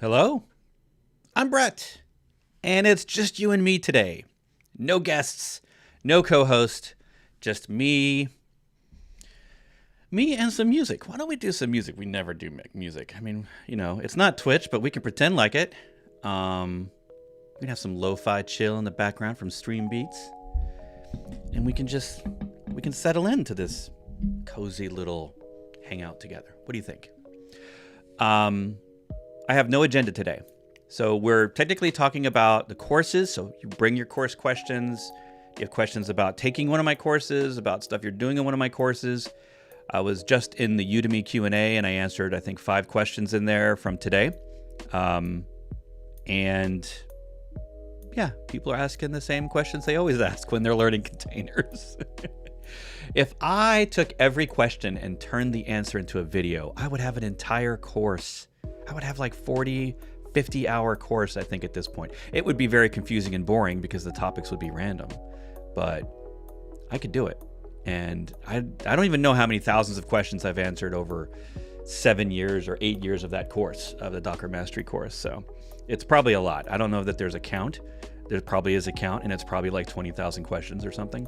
Hello, I'm Bret, and it's just you and me today. No guests, no co-host, just me and some music. Why don't we do some music? We never do music. I mean, it's not Twitch, but we can pretend like it. We can have some lo-fi chill in the background from Stream Beats, and we can settle into this cozy little hangout together. What do you think? I have no agenda today. So we're technically talking about the courses. So you bring your course questions. You have questions about taking one of my courses, about stuff you're doing in one of my courses. I was just in the Udemy Q&A and I answered, I think, 5 questions in there from today. And yeah, people are asking the same questions they always ask when they're learning containers. If I took every question and turned the answer into a video, I would have an entire course. I would have like 40, 50-hour course, I think, at this point. It would be very confusing and boring because the topics would be random, but I could do it. And I don't even know how many thousands of questions I've answered over 7 years or 8 years of that course, of the Docker Mastery course. So it's probably a lot. I don't know that there's a count. There probably is a count, and it's probably like 20,000 questions or something.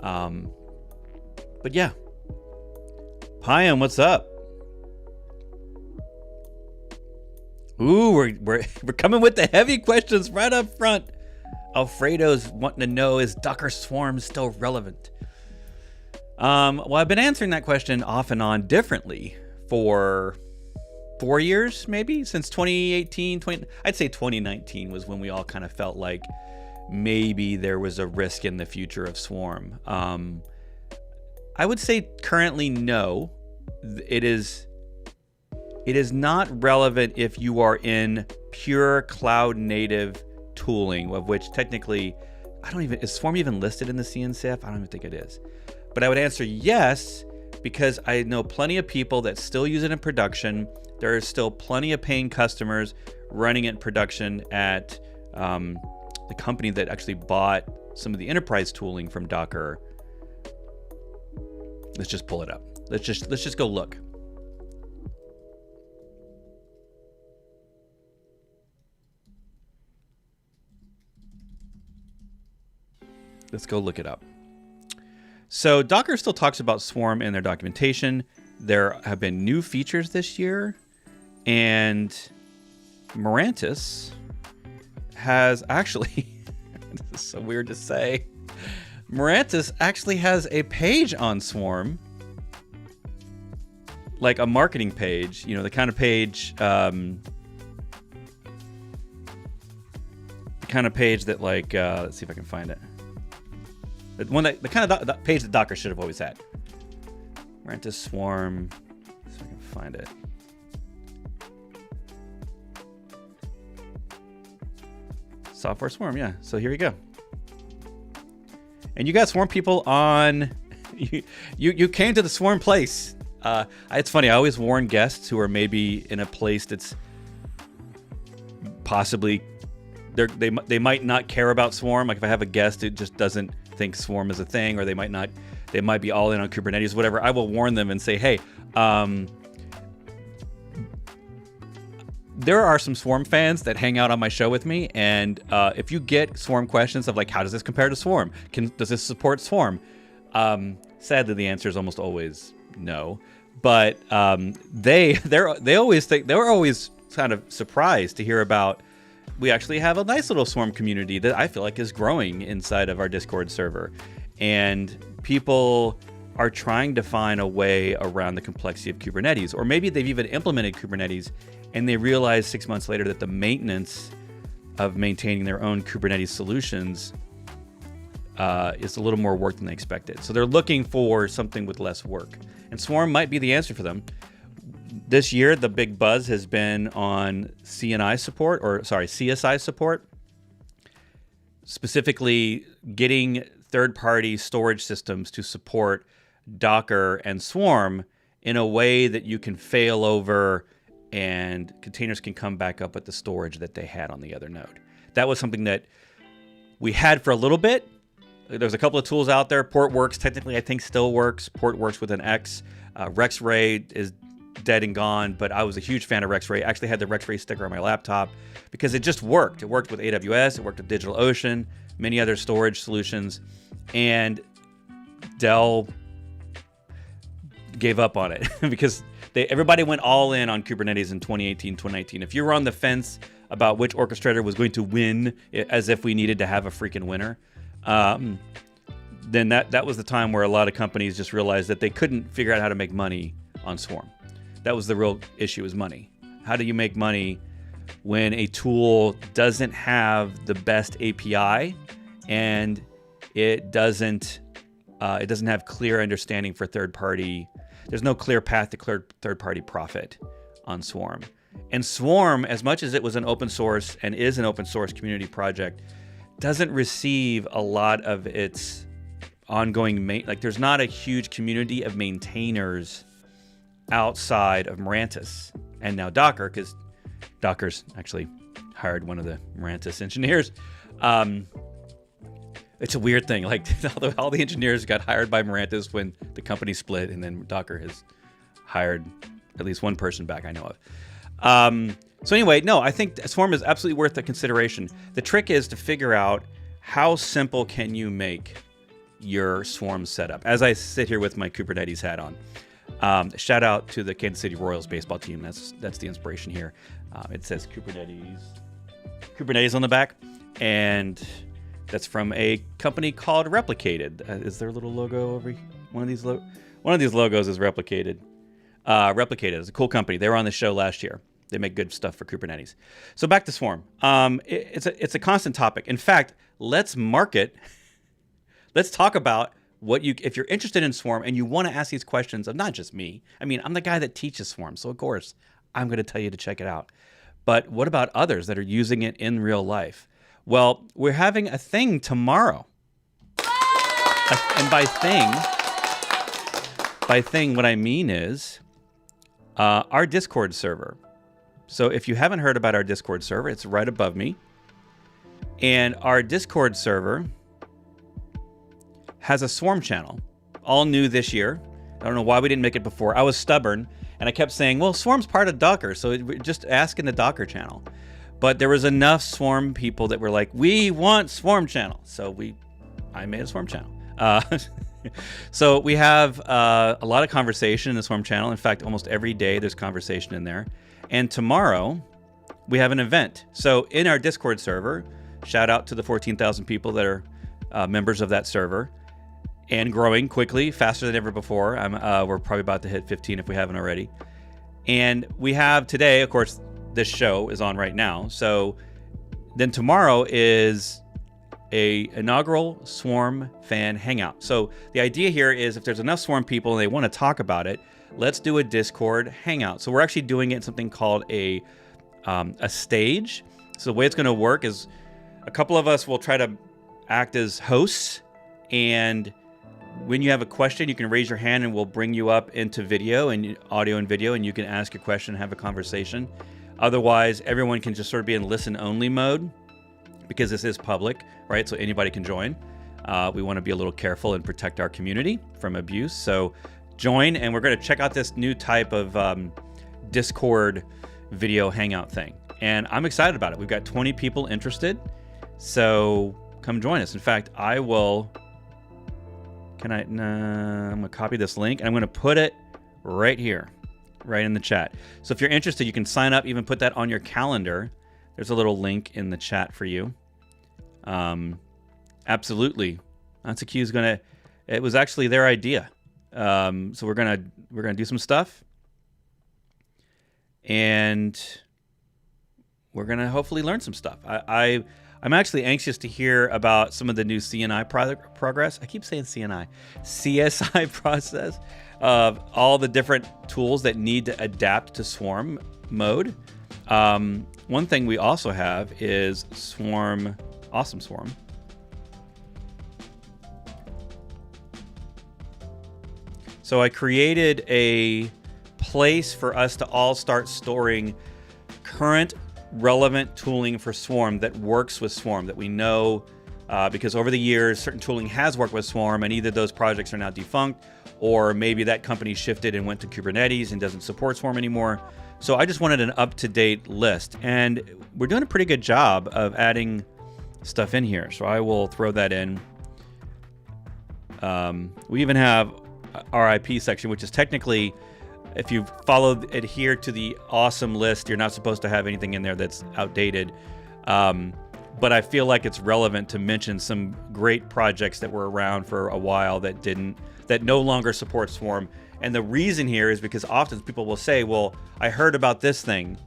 But yeah. Payam, what's up? Ooh, we're coming with the heavy questions right up front. Alfredo's wanting to know, is Docker Swarm still relevant? Well, I've been answering that question off and on differently for 4 years, maybe, since 2018. I'd say 2019 was when we all kind of felt like maybe there was a risk in the future of Swarm. I would say currently no. It is not relevant if you are in pure cloud native tooling, of which technically, is Swarm even listed in the CNCF? I don't even think it is. But I would answer yes, because I know plenty of people that still use it in production. There are still plenty of paying customers running it in production at the company that actually bought some of the enterprise tooling from Docker. Let's just pull it up. Let's just go look. Let's go look it up. So Docker still talks about Swarm in their documentation. There have been new features this year, and Mirantis has actually, this is so weird to say, Mirantis actually has a page on Swarm, like a marketing page, the kind of page, that like, let's see if I can find it. The kind of page that Docker should have always had. Mirantis Swarm, see if I can find it. Software Swarm, yeah. So here we go. And you got Swarm people on. You came to the Swarm place. It's funny. I always warn guests who are maybe in a place that's possibly they might not care about Swarm. Like if I have a guest who just doesn't think Swarm is a thing, or they might be all in on Kubernetes, whatever. I will warn them and say, hey, there are some Swarm fans that hang out on my show with me, and if you get Swarm questions of like, how does this compare to Swarm? Does this support Swarm? Sadly, the answer is almost always no. But they're always kind of surprised to hear about. We actually have a nice little Swarm community that I feel like is growing inside of our Discord server, and people are trying to find a way around the complexity of Kubernetes, or maybe they've even implemented Kubernetes and they realize 6 months later that the maintenance of maintaining their own Kubernetes solutions is a little more work than they expected. So they're looking for something with less work, and Swarm might be the answer for them. This year, the big buzz has been on CSI support, specifically getting third-party storage systems to support Docker and Swarm in a way that you can fail over and containers can come back up with the storage that they had on the other node. That was something that we had for a little bit. There's a couple of tools out there. Portworx technically I think still works. Portworx with an X. RexRay is dead and gone, but I was a huge fan of RexRay. I actually had the RexRay sticker on my laptop because it just worked. It worked with AWS, it worked with DigitalOcean, many other storage solutions, and Dell gave up on it because everybody went all in on Kubernetes in 2018, 2019. If you were on the fence about which orchestrator was going to win, as if we needed to have a freaking winner, then that was the time where a lot of companies just realized that they couldn't figure out how to make money on Swarm. That was the real issue, is money. How do you make money when a tool doesn't have the best API and it doesn't have clear understanding for third party? There's no clear path to third party profit on Swarm. And Swarm, as much as it was an open source and is an open source community project, doesn't receive a lot of its ongoing there's not a huge community of maintainers outside of Mirantis and now Docker, because Docker's actually hired one of the Mirantis engineers. It's a weird thing. Like all the engineers got hired by Mirantis when the company split, and then Docker has hired at least one person back I know of. So anyway, no, I think Swarm is absolutely worth the consideration. The trick is to figure out how simple can you make your Swarm setup. As I sit here with my Kubernetes hat on. Shout out to the Kansas City Royals baseball team. That's the inspiration here. It says Kubernetes on the back, and that's from a company called Replicated. Is their little logo over here? One of these logos is Replicated. Replicated is a cool company. They were on the show last year. They make good stuff for Kubernetes. So back to Swarm. It's a constant topic. In fact, let's market. Let's talk about if you're interested in Swarm and you want to ask these questions of not just me. I mean, I'm the guy that teaches Swarm, so of course I'm going to tell you to check it out. But what about others that are using it in real life? Well, we're having a thing tomorrow. And by thing, what I mean is our Discord server. So if you haven't heard about our Discord server, it's right above me. And our Discord server has a Swarm channel, all new this year. I don't know why we didn't make it before. I was stubborn, and I kept saying, well, Swarm's part of Docker, so just ask in the Docker channel. But there was enough Swarm people that were like, we want Swarm channel. So I made a Swarm channel. So we have a lot of conversation in the Swarm channel. In fact, almost every day there's conversation in there. And tomorrow we have an event. So in our Discord server, shout out to the 14,000 people that are members of that server. And growing quickly, faster than ever before. We're probably about to hit 15 if we haven't already. And we have today, of course, this show is on right now. So then tomorrow is a inaugural Swarm fan hangout. So the idea here is if there's enough Swarm people and they want to talk about it, let's do a Discord hangout. So we're actually doing it in something called a stage. So the way it's going to work is a couple of us will try to act as hosts, and when you have a question, you can raise your hand and we'll bring you up into video and audio and video, and you can ask your question and have a conversation. Otherwise, everyone can just sort of be in listen-only mode because this is public, right? So anybody can join. We want to be a little careful and protect our community from abuse. So join, and we're going to check out this new type of Discord video hangout thing. And I'm excited about it. We've got 20 people interested. So come join us. In fact, I'm going to copy this link and I'm going to put it right here, right in the chat. So if you're interested, you can sign up, even put that on your calendar. There's a little link in the chat for you. Absolutely. Natsuki's it was actually their idea. So we're going to do some stuff, and we're going to hopefully learn some stuff. I'm actually anxious to hear about some of the new CNI progress. I keep saying CNI. CSI process of all the different tools that need to adapt to Swarm mode. One thing we also have is Swarm, Awesome Swarm. So I created a place for us to all start storing current relevant tooling for Swarm that works with Swarm, that we know because over the years, certain tooling has worked with Swarm, and either those projects are now defunct, or maybe that company shifted and went to Kubernetes and doesn't support Swarm anymore. So I just wanted an up-to-date list, and we're doing a pretty good job of adding stuff in here. So I will throw that in. We even have RIP section, which is technically, if you adhere to the awesome list, you're not supposed to have anything in there that's outdated. But I feel like it's relevant to mention some great projects that were around for a while that no longer support Swarm. And the reason here is because often people will say, well, I heard about this thing.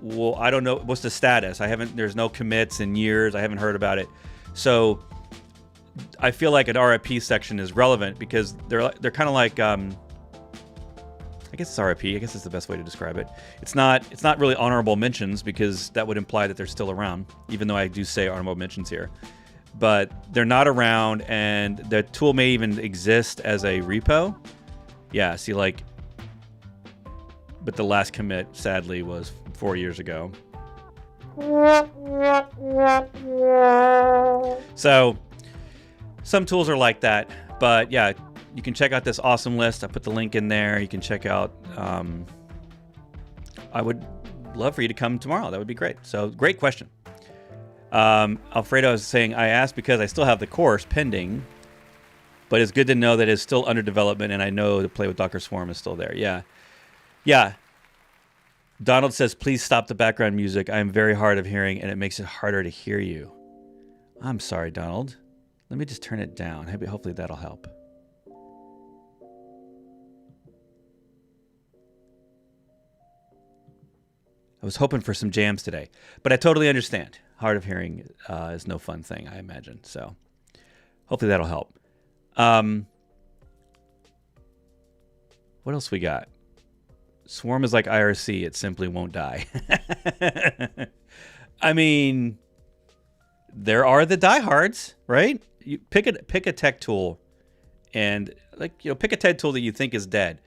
Well, I don't know. What's the status? There's no commits in years. I haven't heard about it. So I feel like an RIP section is relevant because they're kind of like, I guess it's RIP. I guess it's the best way to describe it. It's not really honorable mentions because that would imply that they're still around, even though I do say honorable mentions here. But they're not around, and the tool may even exist as a repo. Yeah, see, like, but the last commit, sadly, was 4 years ago. So some tools are like that, but yeah, you can check out this awesome list. I put the link in there. You can check out. I would love for you to come tomorrow. That would be great. So great question. Alfredo is saying, I asked because I still have the course pending, but it's good to know that it's still under development, and I know to play with Docker Swarm is still there. Yeah. Donald says, please stop the background music. I am very hard of hearing, and it makes it harder to hear you. I'm sorry, Donald. Let me just turn it down. Hopefully that'll help. I was hoping for some jams today, but I totally understand. Hard of hearing is no fun thing, I imagine. So hopefully that'll help. What else we got? Swarm is like IRC. It simply won't die. I mean, there are the diehards, right? You pick a tech tool and pick a tech tool that you think is dead,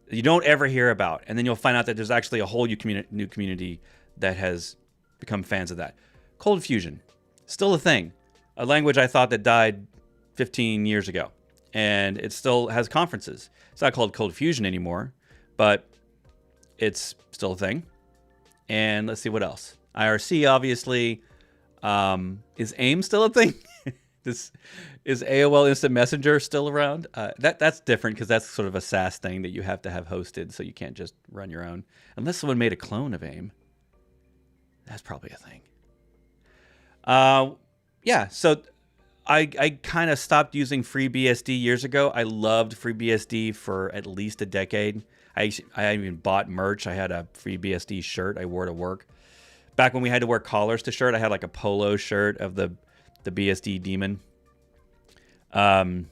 you don't ever hear about, and then you'll find out that there's actually a whole new community that has become fans of that. Cold Fusion, still a thing. A language I thought that died 15 years ago, and it still has conferences. It's not called Cold Fusion anymore, but it's still a thing. And let's see what else. IRC, obviously. Is AIM still a thing? Is AOL Instant Messenger still around? That's different because that's sort of a SaaS thing that you have to have hosted, so you can't just run your own. Unless someone made a clone of AIM. That's probably a thing. Yeah, so I kind of stopped using FreeBSD years ago. I loved FreeBSD for at least a decade. I even bought merch. I had a FreeBSD shirt I wore to work. Back when we had to wear collars to shirt, I had like a polo shirt of the BSD daemon. And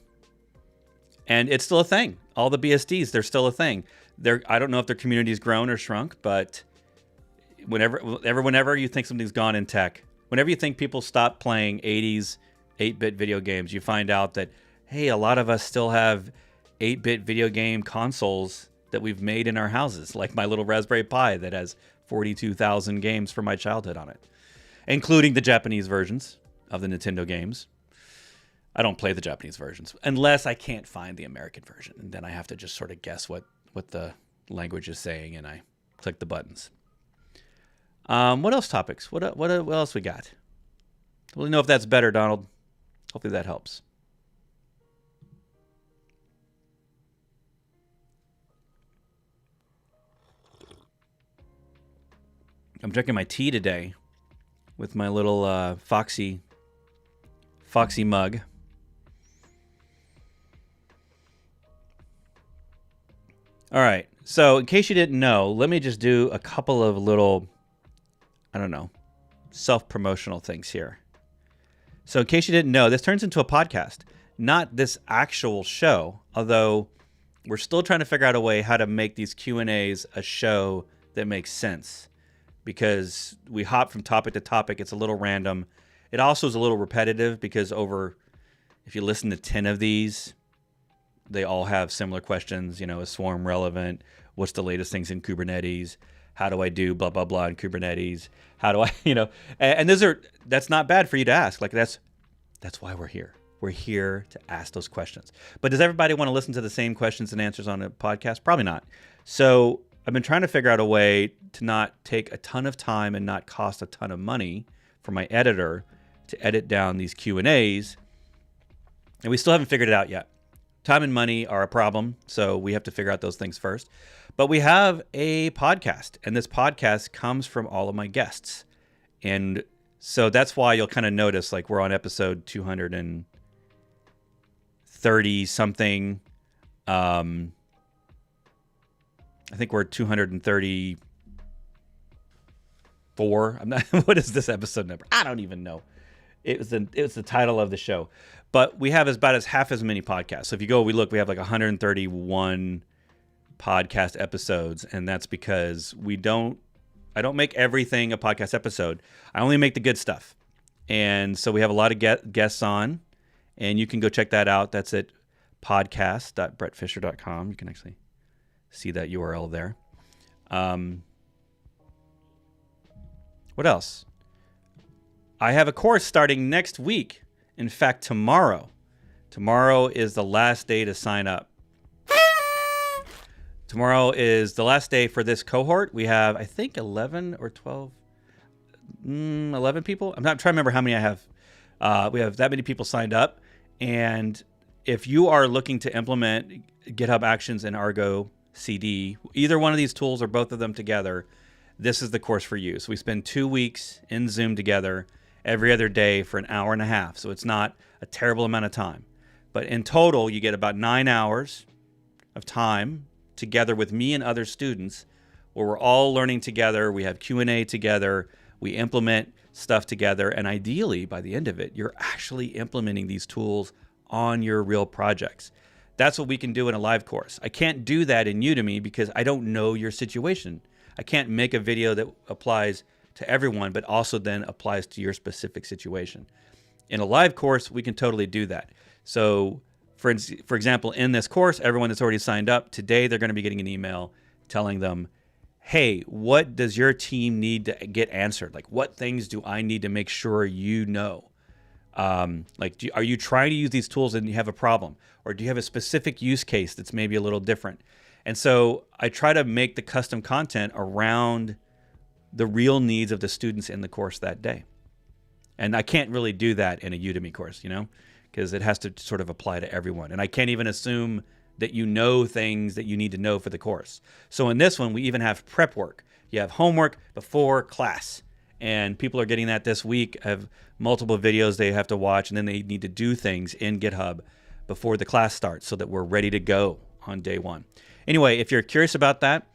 it's still a thing. All the BSDs, they're still a thing. I don't know if their community's grown or shrunk, but whenever you think something's gone in tech, whenever you think people stop playing 80s 8-bit video games, you find out that, hey, a lot of us still have 8-bit video game consoles that we've made in our houses, like my little Raspberry Pi that has 42,000 games from my childhood on it, including the Japanese versions of the Nintendo games. I don't play the Japanese versions unless I can't find the American version, and then I have to just sort of guess what the language is saying, and I click the buttons. What else topics? What else we got? Let me know if that's better, Donald. Hopefully that helps. I'm drinking my tea today with my little Foxy mug. All right. So in case you didn't know, let me just do a couple of little, self-promotional things here. So in case you didn't know, this turns into a podcast, not this actual show, although we're still trying to figure out a way how to make these Q&As a show that makes sense, because we hop from topic to topic. It's a little random. It also is a little repetitive because if you listen to 10 of these, they all have similar questions. Is Swarm relevant? What's the latest things in Kubernetes? How do I do blah, blah, blah in Kubernetes? How do I, and that's not bad for you to ask. Like That's why we're here. We're here to ask those questions. But does everybody want to listen to the same questions and answers on a podcast? Probably not. So I've been trying to figure out a way to not take a ton of time and not cost a ton of money for my editor to edit down these Q&As. And we still haven't figured it out yet. Time and money are a problem, so we have to figure out those things first. But we have a podcast, and this podcast comes from all of my guests. And so that's why you'll kind of notice, like, we're on episode 230 something. I think we're 234. I'm not. What is this episode number? I don't even know. It was the title of the show, but we have about half as many podcasts. So if you go, we have like 131 podcast episodes, and that's because I don't make everything a podcast episode. I only make the good stuff, and so we have a lot of guests on, and you can go check that out. That's at podcast.bretfisher.com. You can actually see that URL there. What else? I have a course starting next week. In fact, tomorrow. Tomorrow is the last day to sign up. Tomorrow is the last day for this cohort. We have, I think, 11 or 12, 11 people. I'm not trying to remember how many I have. We have that many people signed up. And if you are looking to implement GitHub Actions and Argo CD, either one of these tools or both of them together, this is the course for you. So we spend 2 weeks in Zoom together every other day for an hour and a half. So it's not a terrible amount of time. But in total, you get about 9 hours of time together with me and other students where we're all learning together. We have Q&A together. We implement stuff together. And ideally, by the end of it, you're actually implementing these tools on your real projects. That's what we can do in a live course. I can't do that in Udemy because I don't know your situation. I can't make a video that applies to everyone, but also then applies to your specific situation. In a live course, we can totally do that. So for example, in this course, everyone that's already signed up, today they're going to be getting an email telling them, hey, what does your team need to get answered? Like, what things do I need to make sure you know? Are you trying to use these tools and you have a problem? Or do you have a specific use case that's maybe a little different? And so I try to make the custom content around the real needs of the students in the course that day. And I can't really do that in a Udemy course, because it has to sort of apply to everyone. And I can't even assume that you know things that you need to know for the course. So in this one, we even have prep work. You have homework before class. And people are getting that this week. I have multiple videos they have to watch, and then they need to do things in GitHub before the class starts so that we're ready to go on day one. Anyway, if you're curious about that,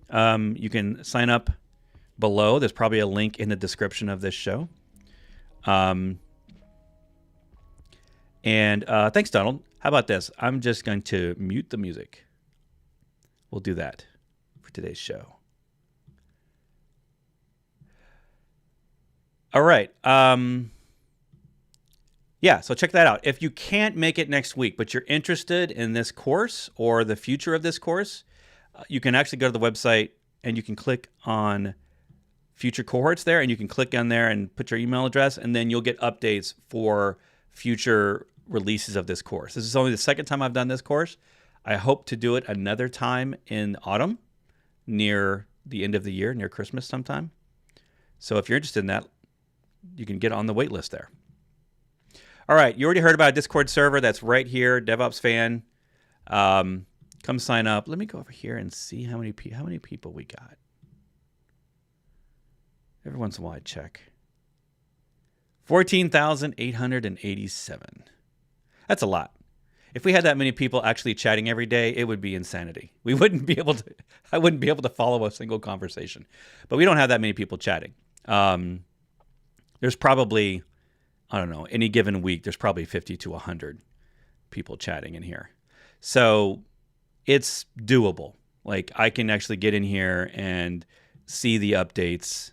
you can sign up below. There's probably a link in the description of this show. Thanks, Donald. How about this? I'm just going to mute the music. We'll do that for today's show. All right. Yeah, so check that out. If you can't make it next week, but you're interested in this course or the future of this course, you can actually go to the website and you can click on future cohorts there, and you can click on there and put your email address, and then you'll get updates for future releases of this course. This is only the second time I've done this course. I hope to do it another time in autumn, near the end of the year, near Christmas sometime. So if you're interested in that, you can get on the wait list there. All right, you already heard about a Discord server that's right here, DevOps fan. Come sign up. Let me go over here and see how many people we got. Every once in a while I check. 14,887. That's a lot. If we had that many people actually chatting every day, it would be insanity. I wouldn't be able to follow a single conversation. But we don't have that many people chatting. There's probably, I don't know, any given week, there's probably 50 to 100 people chatting in here. So it's doable. Like, I can actually get in here and see the updates,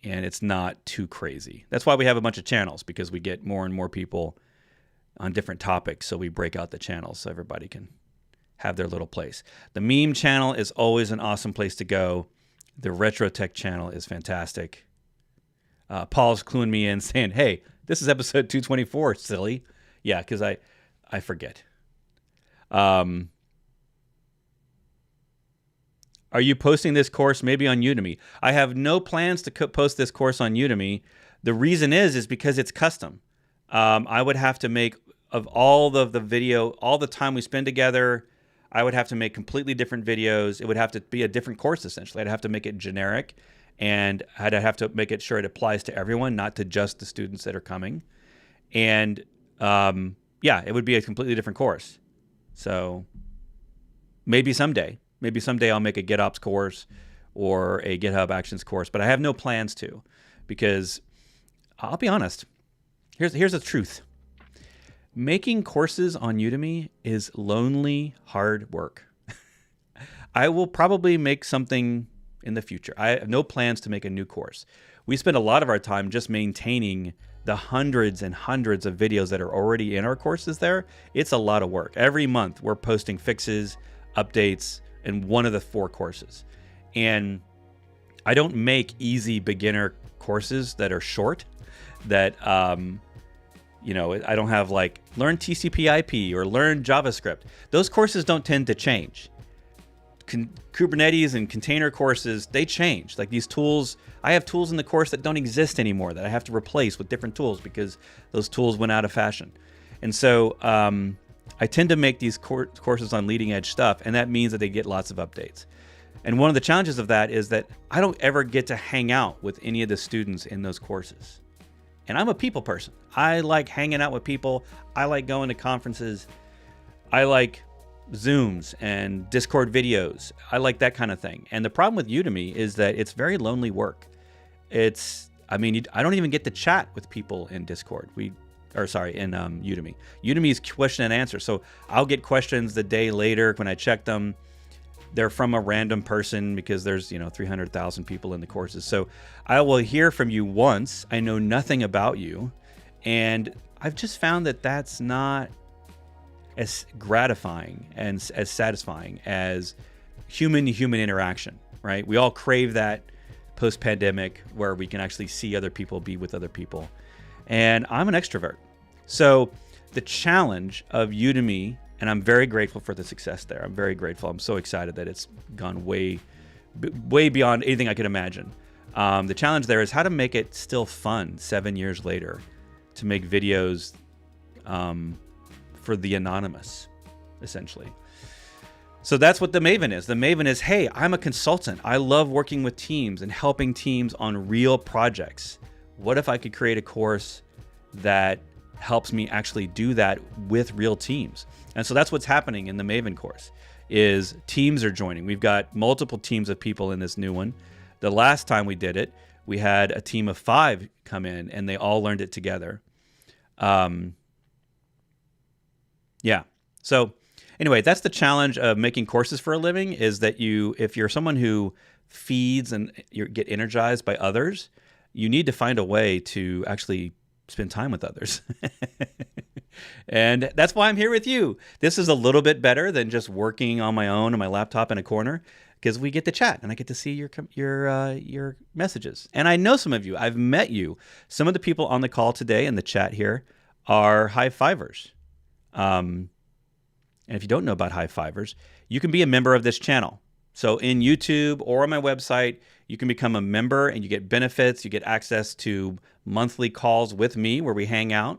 and it's not too crazy. That's why we have a bunch of channels, because we get more and more people on different topics. So we break out the channels so everybody can have their little place. The meme channel is always an awesome place to go. The retro tech channel is fantastic. Paul's cluing me in saying, hey, This is episode 224, silly. Yeah, because I forget. Are you posting this course maybe on Udemy? I have no plans to post this course on Udemy. The reason is because it's custom. I would have to make, of all the video, all the time we spend together, I would have to make completely different videos. It would have to be a different course, essentially. I'd have to make it generic, and I'd have to make it sure it applies to everyone, not to just the students that are coming. And yeah, it would be a completely different course. So maybe someday I'll make a GitOps course or a GitHub Actions course, but I have no plans to, because I'll be honest. Here's the truth. Making courses on Udemy is lonely, hard work. I will probably make something in the future. I have no plans to make a new course. We spend a lot of our time just maintaining the hundreds and hundreds of videos that are already in our courses there. It's a lot of work. Every month we're posting fixes, updates in one of the 4 courses. And I don't make easy beginner courses that are short, that you know, I don't have like learn TCP/IP or learn JavaScript. Those courses don't tend to change. Kubernetes and container courses, they change. Like these tools, I have tools in the course that don't exist anymore that I have to replace with different tools because those tools went out of fashion. And so I tend to make these courses on leading edge stuff, and that means that they get lots of updates. And one of the challenges of that is that I don't ever get to hang out with any of the students in those courses. And I'm a people person. I like hanging out with people. I like going to conferences. I like Zooms and Discord videos. I like that kind of thing. And the problem with Udemy is that it's very lonely work. I don't even get to chat with people in Discord. In Udemy. Udemy is question and answer. So I'll get questions the day later when I check them. They're from a random person because there's 300,000 people in the courses. So I will hear from you once. I know nothing about you. And I've just found that that's not as gratifying and as satisfying as human-to-human interaction, right? We all crave that post-pandemic where we can actually see other people, be with other people. And I'm an extrovert. So the challenge of Udemy, and I'm very grateful for the success there. I'm very grateful. I'm so excited that it's gone way beyond anything I could imagine. The challenge there is how to make it still fun 7 years later, to make videos for the anonymous, essentially. So that's what the Maven is. The Maven is, hey, I'm a consultant. I love working with teams and helping teams on real projects. What if I could create a course that helps me actually do that with real teams? And so that's what's happening in the Maven course, is teams are joining. We've got multiple teams of people in this new one. The last time we did it, we had a team of 5 come in and they all learned it together. Yeah. So anyway, that's the challenge of making courses for a living, is that if you're someone who feeds and you get energized by others, you need to find a way to actually spend time with others. And that's why I'm here with you. This is a little bit better than just working on my own on my laptop in a corner, because we get to chat and I get to see your messages. And I know some of you, I've met you. Some of the people on the call today in the chat here are high fivers. And if you don't know about high fivers, you can be a member of this channel. So in YouTube or on my website, you can become a member and you get benefits. You get access to monthly calls with me where we hang out.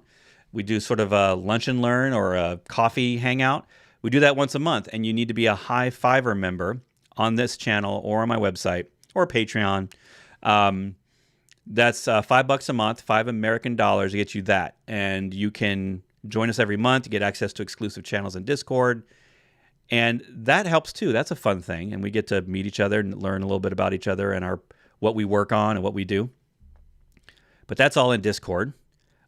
We do sort of a lunch and learn or a coffee hangout. We do that once a month, and you need to be a high fiver member on this channel or on my website or Patreon. That's $5 a month, $5 American dollars to get you that. And you can join us every month. You get access to exclusive channels in Discord. And that helps too. That's a fun thing. And we get to meet each other and learn a little bit about each other and what we work on and what we do. But that's all in Discord.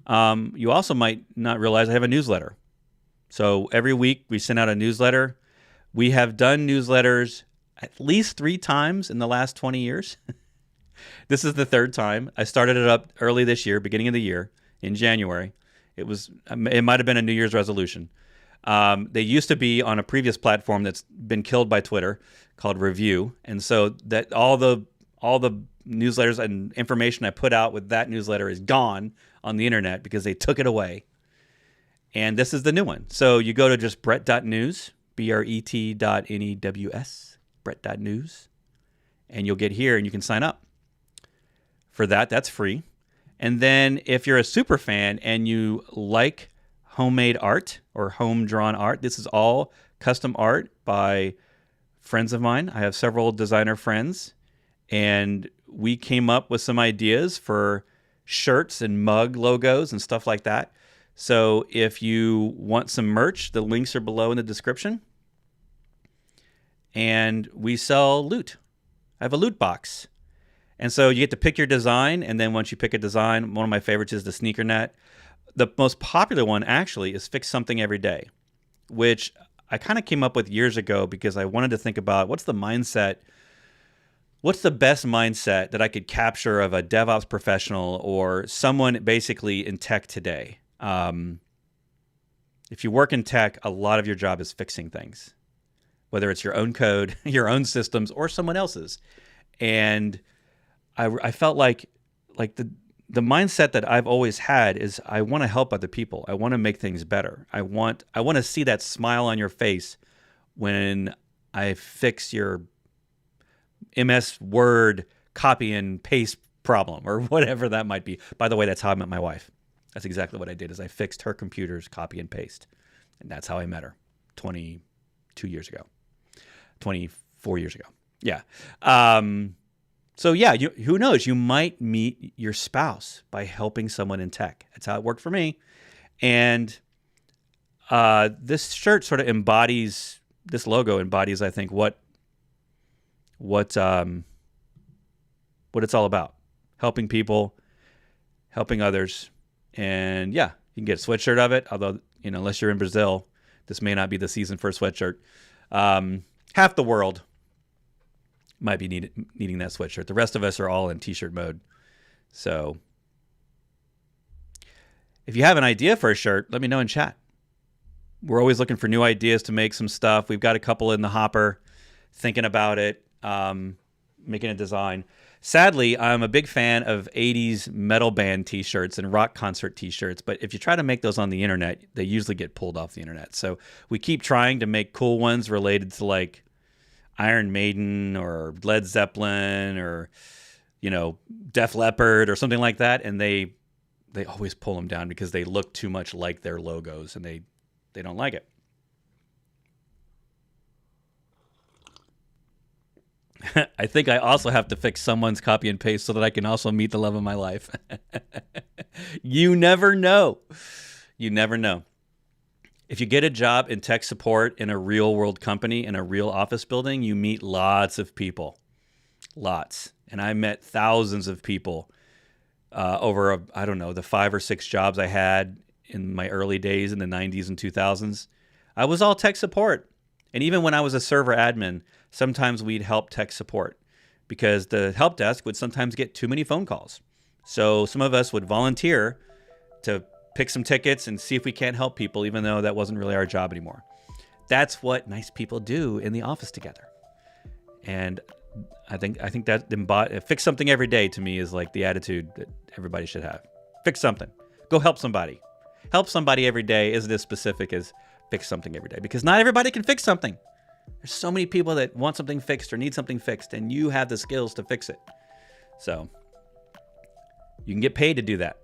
You also might not realize I have a newsletter. So every week we send out a newsletter. We have done newsletters at least 3 times in the last 20 years. This is the 3rd time. I started it up early this year, beginning of the year, in January. It might have been a New Year's resolution. They used to be on a previous platform that's been killed by Twitter called Review. And so that all the newsletters and information I put out with that newsletter is gone on the internet because they took it away. And this is the new one. So you go to just Bret.news, BRET.NEWS, Bret.news, and you'll get here and you can sign up for that. That's free. And then if you're a super fan and you like homemade art or home drawn art, this is all custom art by friends of mine. I have several designer friends, and we came up with some ideas for shirts and mug logos and stuff like that. So if you want some merch, the links are below in the description. And we sell loot. I have a loot box. And so you get to pick your design, and then once you pick a design, one of my favorites is the sneaker net. The most popular one actually is Fix Something Every Day, which I kind of came up with years ago because I wanted to think about what's the best mindset that I could capture of a DevOps professional or someone basically in tech today. If you work in tech, a lot of your job is fixing things, whether it's your own code, your own systems, or someone else's. And I felt like the mindset that I've always had is I want to help other people. I want to make things better. I want to see that smile on your face when I fix your MS Word copy and paste problem or whatever that might be. By the way, that's how I met my wife. That's exactly what I did is I fixed her computer's copy and paste. And that's how I met her 24 years ago. Yeah. So yeah, who knows? You might meet your spouse by helping someone in tech. That's how it worked for me. And this shirt sort of embodies, this logo embodies, I think, what it's all about. Helping people, helping others. And yeah, you can get a sweatshirt of it. Although, unless you're in Brazil, this may not be the season for a sweatshirt. Half the world might be needing that sweatshirt. The rest of us are all in t-shirt mode. So if you have an idea for a shirt, let me know in chat. We're always looking for new ideas to make some stuff. We've got a couple in the hopper, thinking about it, making a design. Sadly, I'm a big fan of 80s metal band t-shirts and rock concert t-shirts, but if you try to make those on the internet, they usually get pulled off the internet. So we keep trying to make cool ones related to like Iron Maiden or Led Zeppelin or, Def Leppard or something like that. And they always pull them down because they look too much like their logos and they don't like it. I think I also have to fix someone's copy and paste so that I can also meet the love of my life. You never know. You never know. If you get a job in tech support in a real world company, in a real office building, you meet lots of people. Lots. And I met thousands of people over, the 5 or 6 jobs I had in my early days in the 90s and 2000s. I was all tech support. And even when I was a server admin, sometimes we'd help tech support because the help desk would sometimes get too many phone calls. So some of us would volunteer to pick some tickets and see if we can't help people, even though that wasn't really our job anymore. That's what nice people do in the office together. And I think that fix something every day to me is like the attitude that everybody should have. Fix something. Go help somebody. Help somebody every day isn't as specific as fix something every day because not everybody can fix something. There's so many people that want something fixed or need something fixed, and you have the skills to fix it. So you can get paid to do that.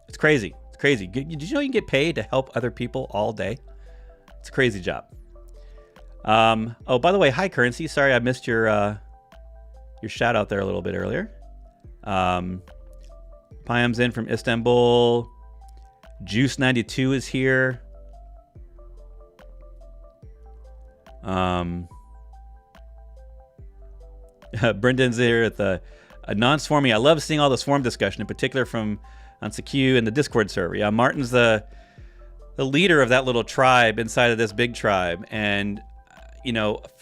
It's crazy. It's crazy. Did you know you can get paid to help other people all day? It's a crazy job. Oh, by the way, hi Currency. Sorry I missed your shout out there a little bit earlier. Payam's in from Istanbul. Juice92 is here. Brendan's there at the non-swarmy. I love seeing all the swarm discussion, in particular from OnSecure and the Discord server. Yeah, Martin's the leader of that little tribe inside of this big tribe. And,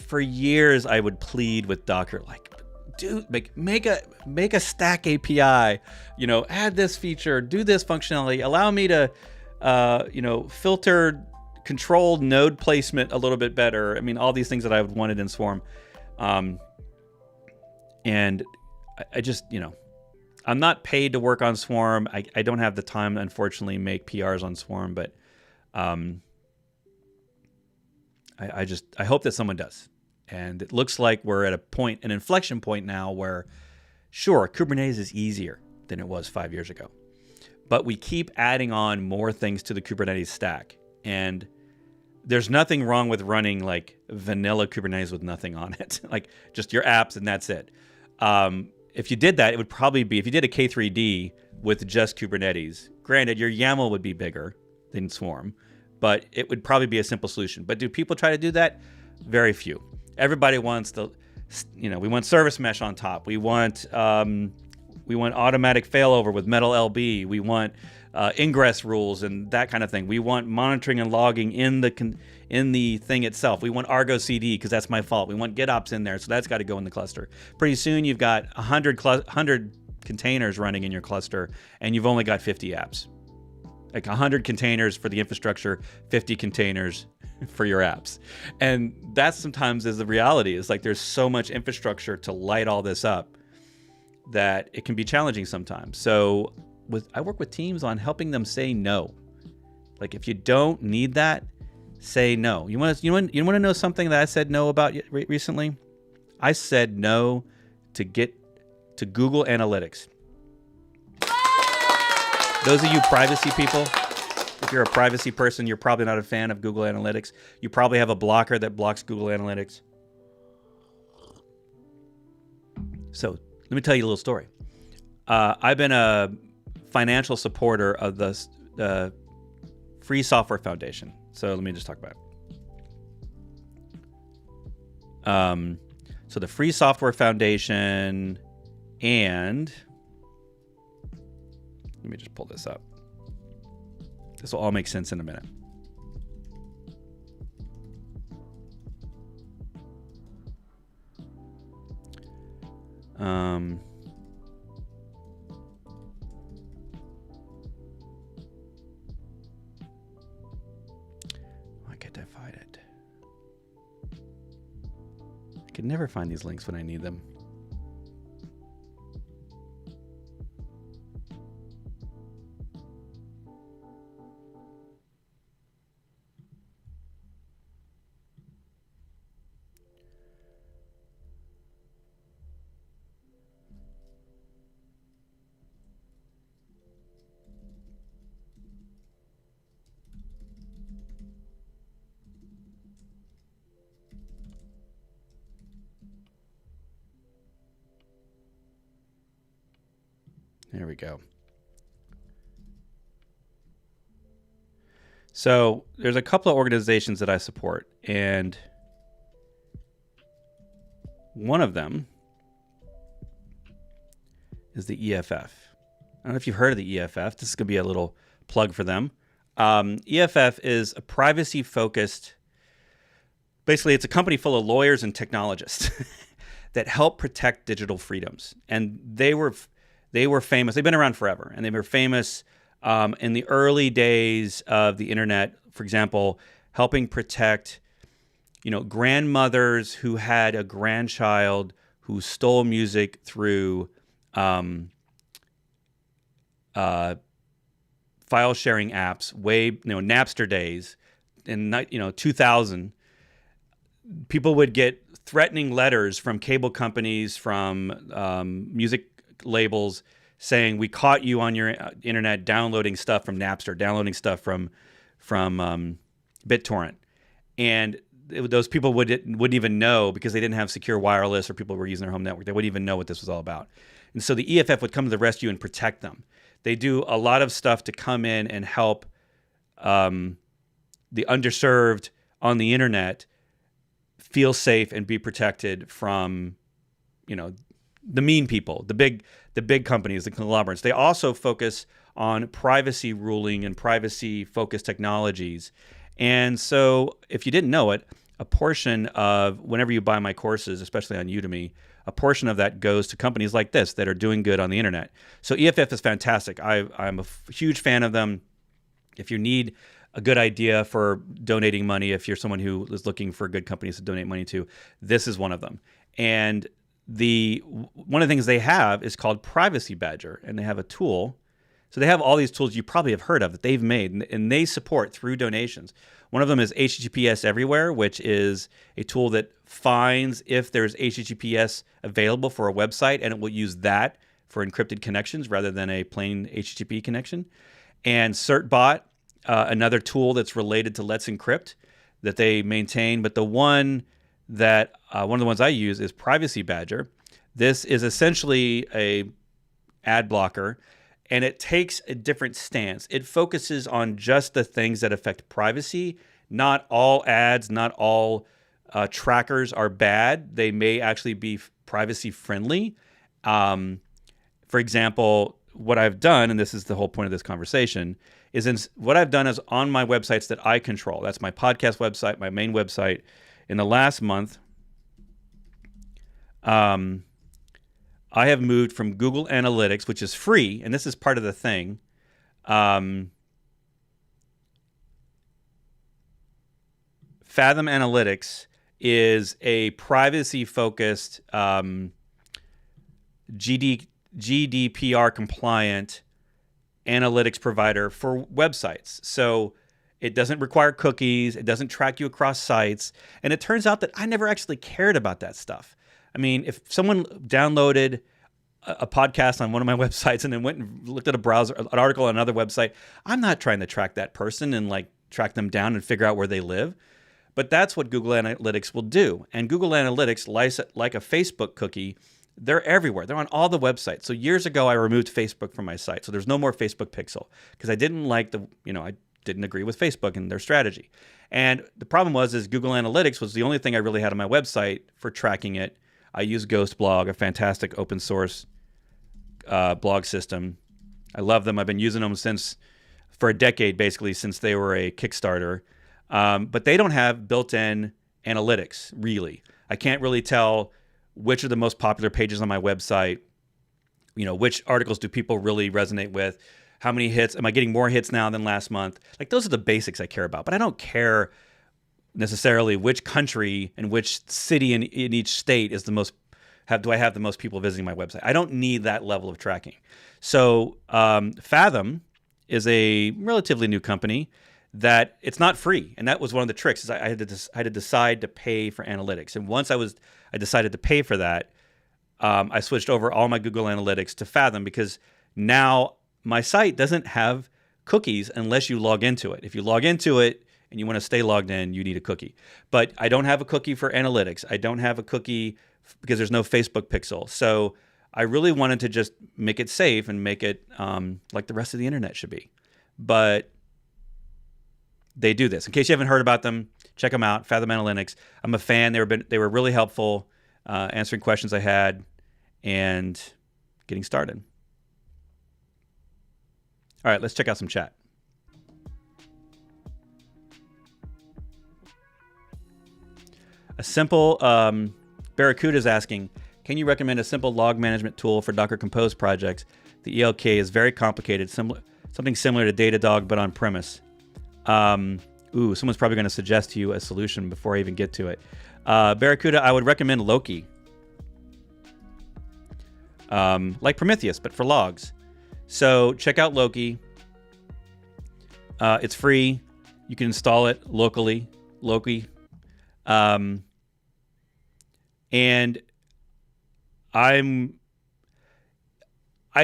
for years I would plead with Docker, like, dude, make a stack API, add this feature, do this functionality, allow me to, filter controlled node placement a little bit better. I mean, all these things that I wanted in Swarm. And I just, I'm not paid to work on Swarm. I don't have the time to, unfortunately, make PRs on Swarm, but I hope that someone does. And it looks like we're at an inflection point now where, sure, Kubernetes is easier than it was 5 years ago, but we keep adding on more things to the Kubernetes stack. And there's nothing wrong with running like vanilla Kubernetes with nothing on it, like just your apps and that's it. If you did that, it would probably be, if you did a K3D with just Kubernetes, granted, your YAML would be bigger than Swarm, but it would probably be a simple solution. But do people try to do that? Very few. Everybody wants we want service mesh on top. We want automatic failover with Metal LB. We want ingress rules and that kind of thing. We want monitoring and logging in the thing itself. We want Argo CD because that's my fault. We want GitOps in there, so that's got to go in the cluster. Pretty soon you've got 100 containers running in your cluster, and you've only got 50 apps. Like 100 containers for the infrastructure, 50 containers for your apps. And that sometimes is the reality. It's like there's so much infrastructure to light all this up that it can be challenging sometimes. So I work with teams on helping them say no. Like if you don't need that, say no. You want to know something that I said no about recently? I said no to Google Analytics. Those of you privacy people, if you're a privacy person, you're probably not a fan of Google Analytics. You probably have a blocker that blocks Google Analytics. So let me tell you a little story. I've been a financial supporter of the Free Software Foundation. So let me just talk about it. So the Free Software Foundation, and let me just pull this up. This will all make sense in a minute. Why can't I find it? I can never find these links when I need them. There we go. So there's a couple of organizations that I support, and one of them is the EFF. I don't know if you've heard of the EFF. This is going to be a little plug for them. EFF is a privacy-focused, basically it's a company full of lawyers and technologists that help protect digital freedoms. And they were famous. They've been around forever, and they were famous in the early days of the internet. For example, helping protect, grandmothers who had a grandchild who stole music through file sharing apps. Napster days in 2000. People would get threatening letters from cable companies, from music labels saying, we caught you on your internet downloading stuff from Napster, downloading stuff from BitTorrent. And those people wouldn't even know, because they didn't have secure wireless, or people were using their home network. They wouldn't even know what this was all about. And so the EFF would come to the rescue and protect them. They do a lot of stuff to come in and help the underserved on the internet feel safe and be protected from, the mean people, the big companies, the conglomerates. They also focus on privacy ruling and privacy-focused technologies. And so if you didn't know it, a portion of, whenever you buy my courses, especially on Udemy, a portion of that goes to companies like this that are doing good on the internet. So EFF is fantastic. I'm a huge fan of them. If you need a good idea for donating money, if you're someone who is looking for good companies to donate money to, this is one of them. And one of the things they have is called Privacy Badger, and they have a tool. So they have all these tools you probably have heard of that they've made, and they support through donations. One of them is HTTPS Everywhere, which is a tool that finds if there's HTTPS available for a website, and it will use that for encrypted connections rather than a plain HTTP connection. And CertBot, another tool that's related to Let's Encrypt that they maintain. But one of the ones I use is Privacy Badger. This is essentially a ad blocker, and it takes a different stance. It focuses on just the things that affect privacy. Not all ads, not all trackers are bad. They may actually be privacy friendly. For example, what I've done, and this is the whole point of this conversation, is what I've done is on my websites that I control. That's my podcast website, my main website. In the last month, I have moved from Google Analytics, which is free, and this is part of the thing. Fathom Analytics is a privacy-focused GDPR-compliant analytics provider for websites. So it doesn't require cookies. It doesn't track you across sites. And it turns out that I never actually cared about that stuff. I mean, if someone downloaded a podcast on one of my websites and then went and looked at an article on another website, I'm not trying to track that person and like track them down and figure out where they live. But that's what Google Analytics will do. And Google Analytics, like a Facebook cookie, they're everywhere. They're on all the websites. So years ago, I removed Facebook from my site. So there's no more Facebook Pixel because I didn't like I didn't agree with Facebook and their strategy. And the problem is Google Analytics was the only thing I really had on my website for tracking it. I use Ghostblog, a fantastic open source blog system. I love them. I've been using them for a decade, basically, since they were a Kickstarter. But they don't have built-in analytics, really. I can't really tell which are the most popular pages on my website, which articles do people really resonate with, how many hits, am I getting more hits now than last month? Like, those are the basics I care about, but I don't care necessarily which country and which city in each state is do I have the most people visiting my website. I don't need that level of tracking. So Fathom is a relatively new company that it's not free, and that was one of the tricks. Is I had to decide to pay for analytics, and once I decided to pay for that, I switched over all my Google Analytics to Fathom because now my site doesn't have cookies unless you log into it. If you log into it and you want to stay logged in, you need a cookie. But I don't have a cookie for analytics. I don't have a cookie because there's no Facebook Pixel. So I really wanted to just make it safe and make it like the rest of the internet should be. But they do this. In case you haven't heard about them, check them out, Fathom Analytics. I'm a fan. They were really helpful answering questions I had and getting started. All right, let's check out some chat. A simple, Barracuda is asking, can you recommend a simple log management tool for Docker Compose projects? The ELK is very complicated, something similar to Datadog, but on premise. Someone's probably going to suggest to you a solution before I even get to it. Barracuda, I would recommend Loki. Like Prometheus, but for logs. So check out Loki. It's free. You can install it locally. Loki. And I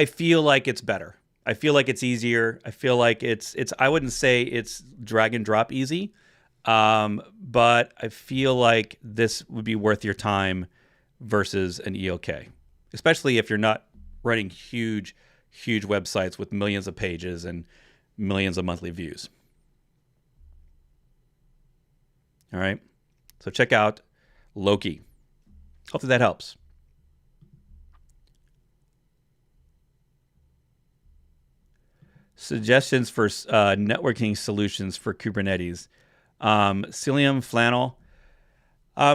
feel like it's better. I feel like it's easier. I feel like it's I wouldn't say it's drag and drop easy, but I feel like this would be worth your time versus an ELK, especially if you're not running huge websites with millions of pages and millions of monthly views. All right. So check out Loki. Hopefully that helps. Suggestions for networking solutions for Kubernetes. Cilium Flannel.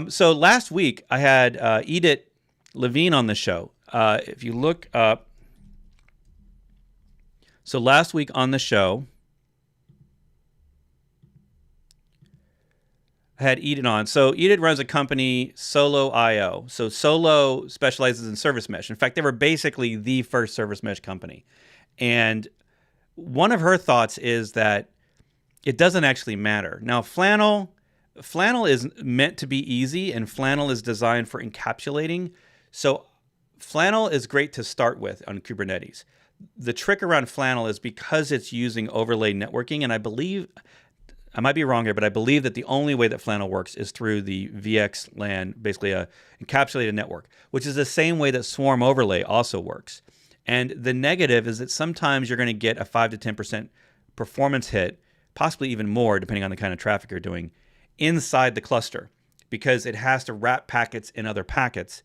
So last week I had Edith Levine on the show. If you look up, so last week on the show, I had Edith on. So Edith runs a company, Solo.io. So Solo specializes in service mesh. In fact, they were basically the first service mesh company. And one of her thoughts is that it doesn't actually matter. Now, Flannel is meant to be easy, and Flannel is designed for encapsulating. So Flannel is great to start with on Kubernetes. The trick around Flannel is because it's using overlay networking, and I believe, I might be wrong here, but I believe that the only way that Flannel works is through the VXLAN, basically a encapsulated network, which is the same way that Swarm Overlay also works. And the negative is that sometimes you're going to get a 5 to 10% performance hit, possibly even more, depending on the kind of traffic you're doing, inside the cluster, because it has to wrap packets in other packets.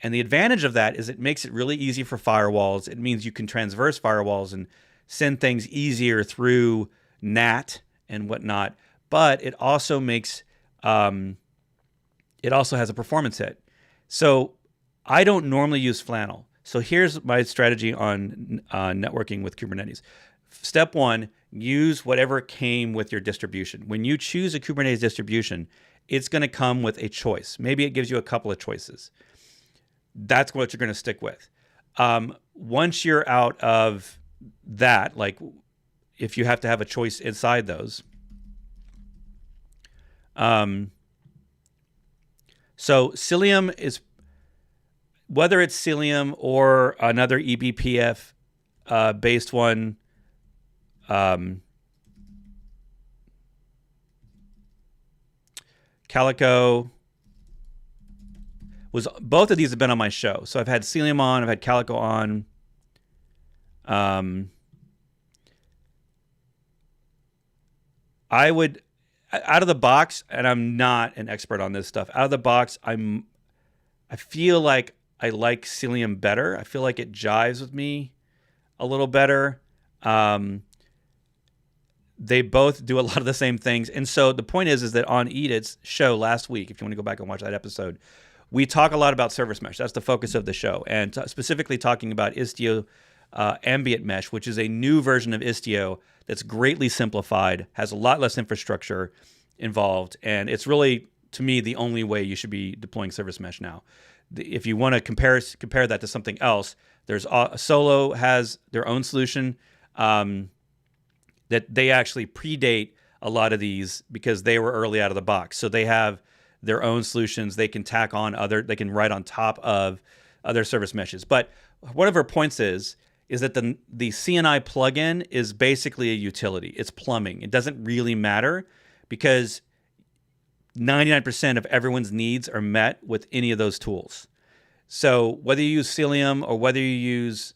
And the advantage of that is it makes it really easy for firewalls. It means you can transverse firewalls and send things easier through NAT and whatnot, but it also makes, it also has a performance hit. So I don't normally use Flannel. So here's my strategy on networking with Kubernetes. Step one, use whatever came with your distribution. When you choose a Kubernetes distribution, it's going to come with a choice. Maybe it gives you a couple of choices. That's what you're going to stick with. Once you're out of that, like if you have to have a choice inside those. So Cilium is, whether it's Cilium or another eBPF based one, Calico, both of these have been on my show. So I've had Cilium on, I've had Calico on. I would, out of the box, and I'm not an expert on this stuff, out of the box, I feel like I like Cilium better. I feel like it jives with me a little better. They both do a lot of the same things. And so the point is that on Edith's show last week, if you want to go back and watch that episode, we talk a lot about service mesh. That's the focus of the show. And specifically talking about Istio Ambient Mesh, which is a new version of Istio that's greatly simplified, has a lot less infrastructure involved. And it's really, to me, the only way you should be deploying service mesh now. If you want to compare that to something else, there's Solo has their own solution that they actually predate a lot of these because they were early out of the box. So they have their own solutions. They can tack on they can write on top of other service meshes. But one of our points is that the CNI plugin is basically a utility. It's plumbing. It doesn't really matter because 99% of everyone's needs are met with any of those tools. So whether you use Cilium or whether you use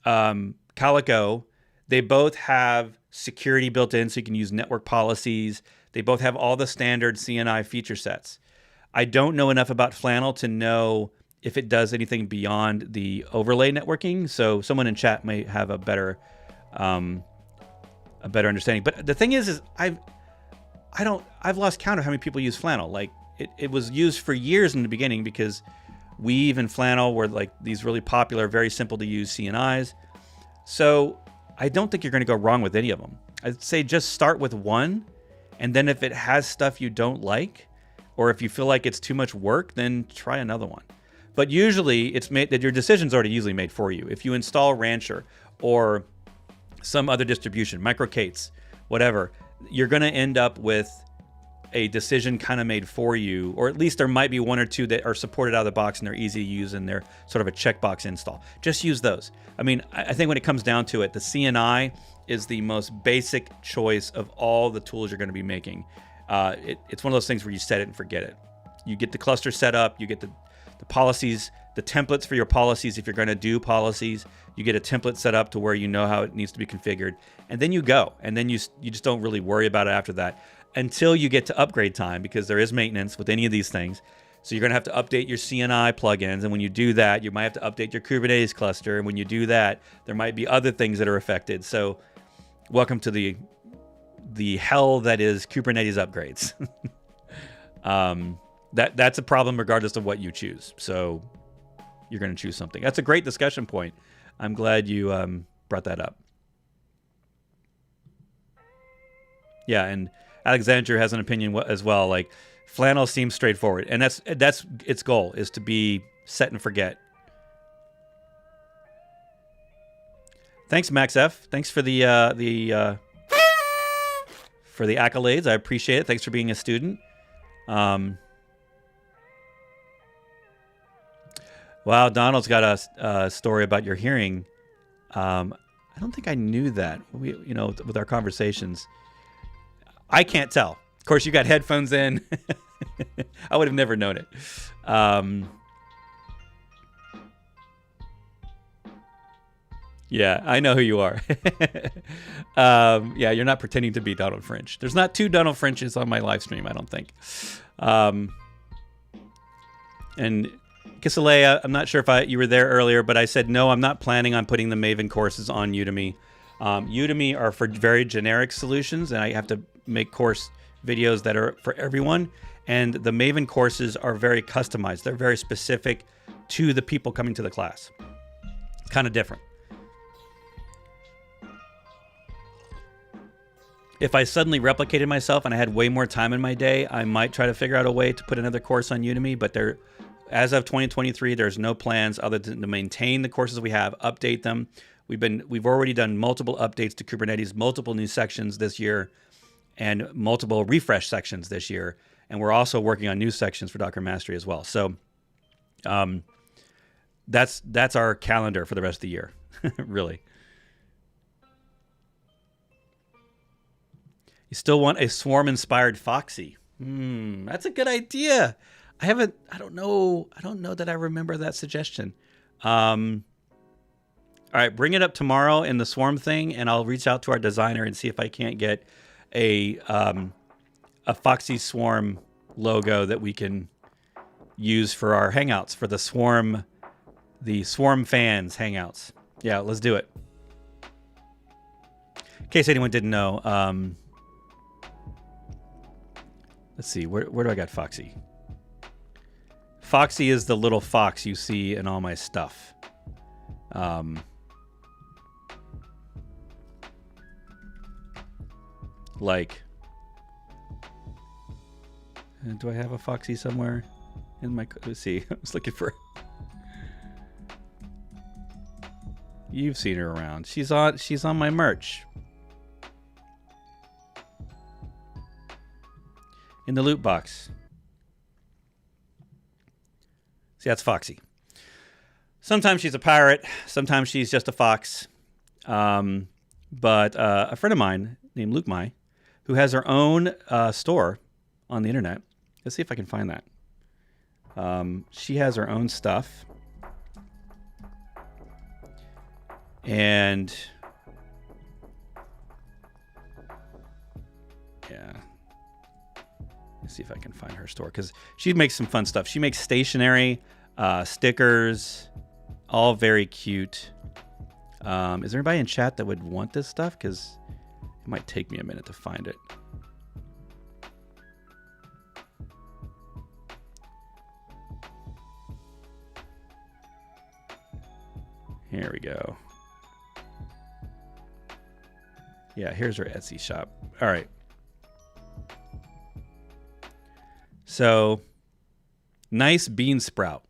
Calico, they both have security built in, so you can use network policies. They both have all the standard CNI feature sets. I don't know enough about Flannel to know if it does anything beyond the overlay networking. So someone in chat may have a better understanding. But the thing is I've lost count of how many people use Flannel. Like it was used for years in the beginning because Weave and Flannel were like these really popular, very simple to use CNIs. So I don't think you're going to go wrong with any of them. I'd say just start with one, and then if it has stuff you don't like, or if you feel like it's too much work, then try another one. But usually it's made that your decision's already usually made for you. If you install Rancher or some other distribution, MicroK8s, whatever, you're going to end up with a decision kind of made for you, or at least there might be one or two that are supported out of the box and they're easy to use and they're sort of a checkbox install. Just use those. I mean, I think when it comes down to it, the CNI is the most basic choice of all the tools you're going to be making. It's one of those things where you set it and forget it. You get the cluster set up, you get the policies, the templates for your policies. If you're going to do policies, you get a template set up to where you know how it needs to be configured, and then you go, and then you just don't really worry about it after that until you get to upgrade time, because there is maintenance with any of these things. So you're going to have to update your CNI plugins, and when you do that, you might have to update your Kubernetes cluster, and when you do that, there might be other things that are affected. So welcome to the hell that is Kubernetes upgrades. That's a problem regardless of what you choose. So you're going to choose something. That's a great discussion point. I'm glad you brought that up. Yeah, and Alexandra has an opinion as well. Like, flannel seems straightforward, and that's its goal, is to be set and forget. Thanks, Max F. Thanks for the accolades. I appreciate it. Thanks for being a student. Wow, Donald's got a story about your hearing. I don't think I knew that. With our conversations, I can't tell. Of course, you got headphones in. I would have never known it. Yeah, I know who you are. Yeah, you're not pretending to be Donald French. There's not 2 Donald Frenches on my live stream, I don't think. And Kisalea, I'm not sure if you were there earlier, but I said, no, I'm not planning on putting the Maven courses on Udemy. Udemy are for very generic solutions, and I have to make course videos that are for everyone. And the Maven courses are very customized. They're very specific to the people coming to the class. It's kind of different. If I suddenly replicated myself and I had way more time in my day, I might try to figure out a way to put another course on Udemy, but as of 2023, there's no plans other than to maintain the courses we have, update them. We've already done multiple updates to Kubernetes, multiple new sections this year, and multiple refresh sections this year. And we're also working on new sections for Docker Mastery as well. So that's our calendar for the rest of the year, really. You still want a swarm-inspired Foxy? That's a good idea. I don't know that I remember that suggestion. All right, bring it up tomorrow in the Swarm thing, and I'll reach out to our designer and see if I can't get a Foxy Swarm logo that we can use for our Hangouts, for the Swarm fans Hangouts. Yeah, let's do it. In case anyone didn't know, let's see, where do I got Foxy? Foxy is the little fox you see in all my stuff. Do I have a Foxy somewhere in my? Let's see. I was looking for. You've seen her around. She's on my merch. In the loot box. See, that's Foxy. Sometimes she's a pirate. Sometimes she's just a fox. But a friend of mine named Luke Mai, who has her own store on the internet. Let's see if I can find that. She has her own stuff. And yeah. Let's see if I can find her store, because she makes some fun stuff. She makes stationery, stickers, all very cute. Is there anybody in chat that would want this stuff? Because it might take me a minute to find it. Here we go. Yeah, here's her Etsy shop. All right. So, nice bean sprout.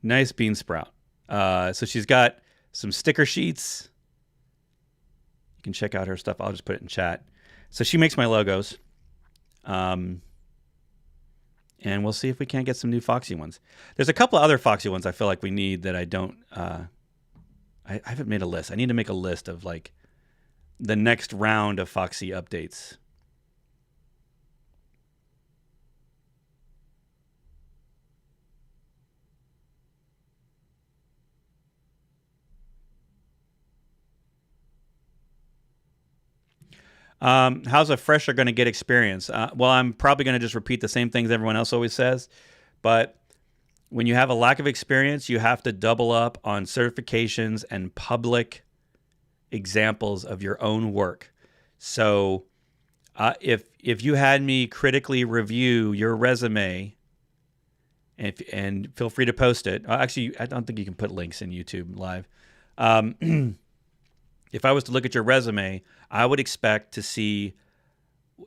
Nice bean sprout. So she's got some sticker sheets. You can check out her stuff. I'll just put it in chat. So she makes my logos. And we'll see if we can't get some new Foxy ones. There's a couple other Foxy ones I feel like we need that I don't... I haven't made a list. I need to make a list of like the next round of Foxy updates. How's a fresher going to get experience? Well, I'm probably going to just repeat the same things everyone else always says. But when you have a lack of experience, you have to double up on certifications and public examples of your own work. So if you had me critically review your resume, and feel free to post it. Actually, I don't think you can put links in YouTube Live. If I was to look at your resume, I would expect to see,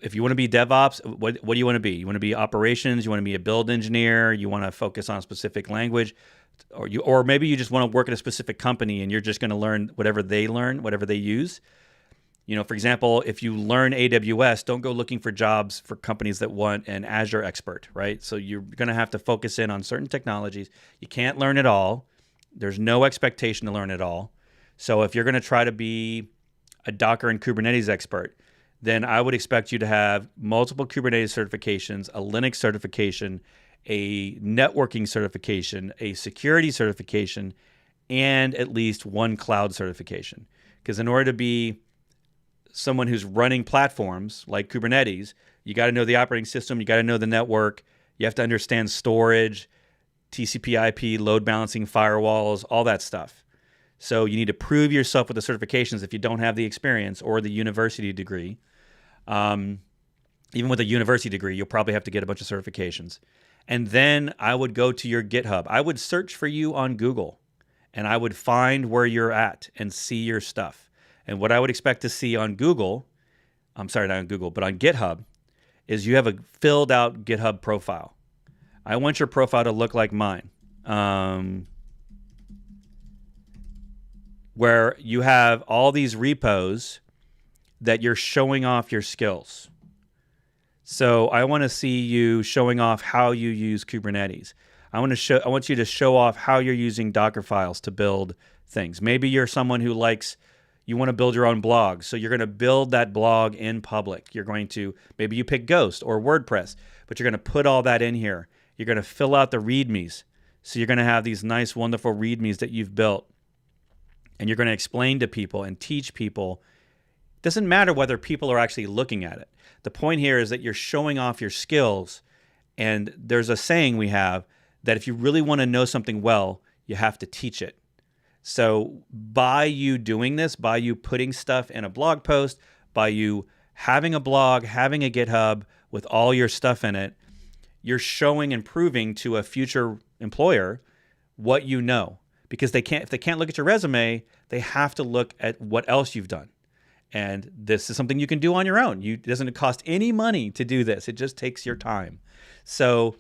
if you want to be DevOps, what do you want to be? You want to be operations? You want to be a build engineer? You want to focus on a specific language? Or maybe you just want to work at a specific company and you're just going to learn whatever they use. For example, if you learn AWS, don't go looking for jobs for companies that want an Azure expert, right? So you're going to have to focus in on certain technologies. You can't learn it all. There's no expectation to learn it all. So if you're going to try to be a Docker and Kubernetes expert, then I would expect you to have multiple Kubernetes certifications, a Linux certification, a networking certification, a security certification, and at least one cloud certification. Because in order to be someone who's running platforms like Kubernetes, you got to know the operating system, you got to know the network, you have to understand storage, TCP/IP, load balancing, firewalls, all that stuff. So you need to prove yourself with the certifications if you don't have the experience or the university degree. Even with a university degree, you'll probably have to get a bunch of certifications. And then I would go to your GitHub. I would search for you on Google, and I would find where you're at and see your stuff. And what I would expect to see on Google, not on Google, but on GitHub, is you have a filled out GitHub profile. I want your profile to look like mine, where you have all these repos that you're showing off your skills. So I want to see you showing off how you use Kubernetes. I want you to show off how you're using Docker files to build things. Maybe you're someone who you want to build your own blog. So you're going to build that blog in public. Maybe you pick Ghost or WordPress, but you're going to put all that in here. You're going to fill out the READMEs. So you're going to have these nice, wonderful READMEs that you've built. And you're going to explain to people and teach people. It doesn't matter whether people are actually looking at it. The point here is that you're showing off your skills. And there's a saying we have that if you really want to know something well, you have to teach it. So by you doing this, by you putting stuff in a blog post, by you having a blog, having a GitHub with all your stuff in it, you're showing and proving to a future employer what you know. Because if they can't look at your resume, they have to look at what else you've done. And this is something you can do on your own. It doesn't cost any money to do this. It just takes your time. So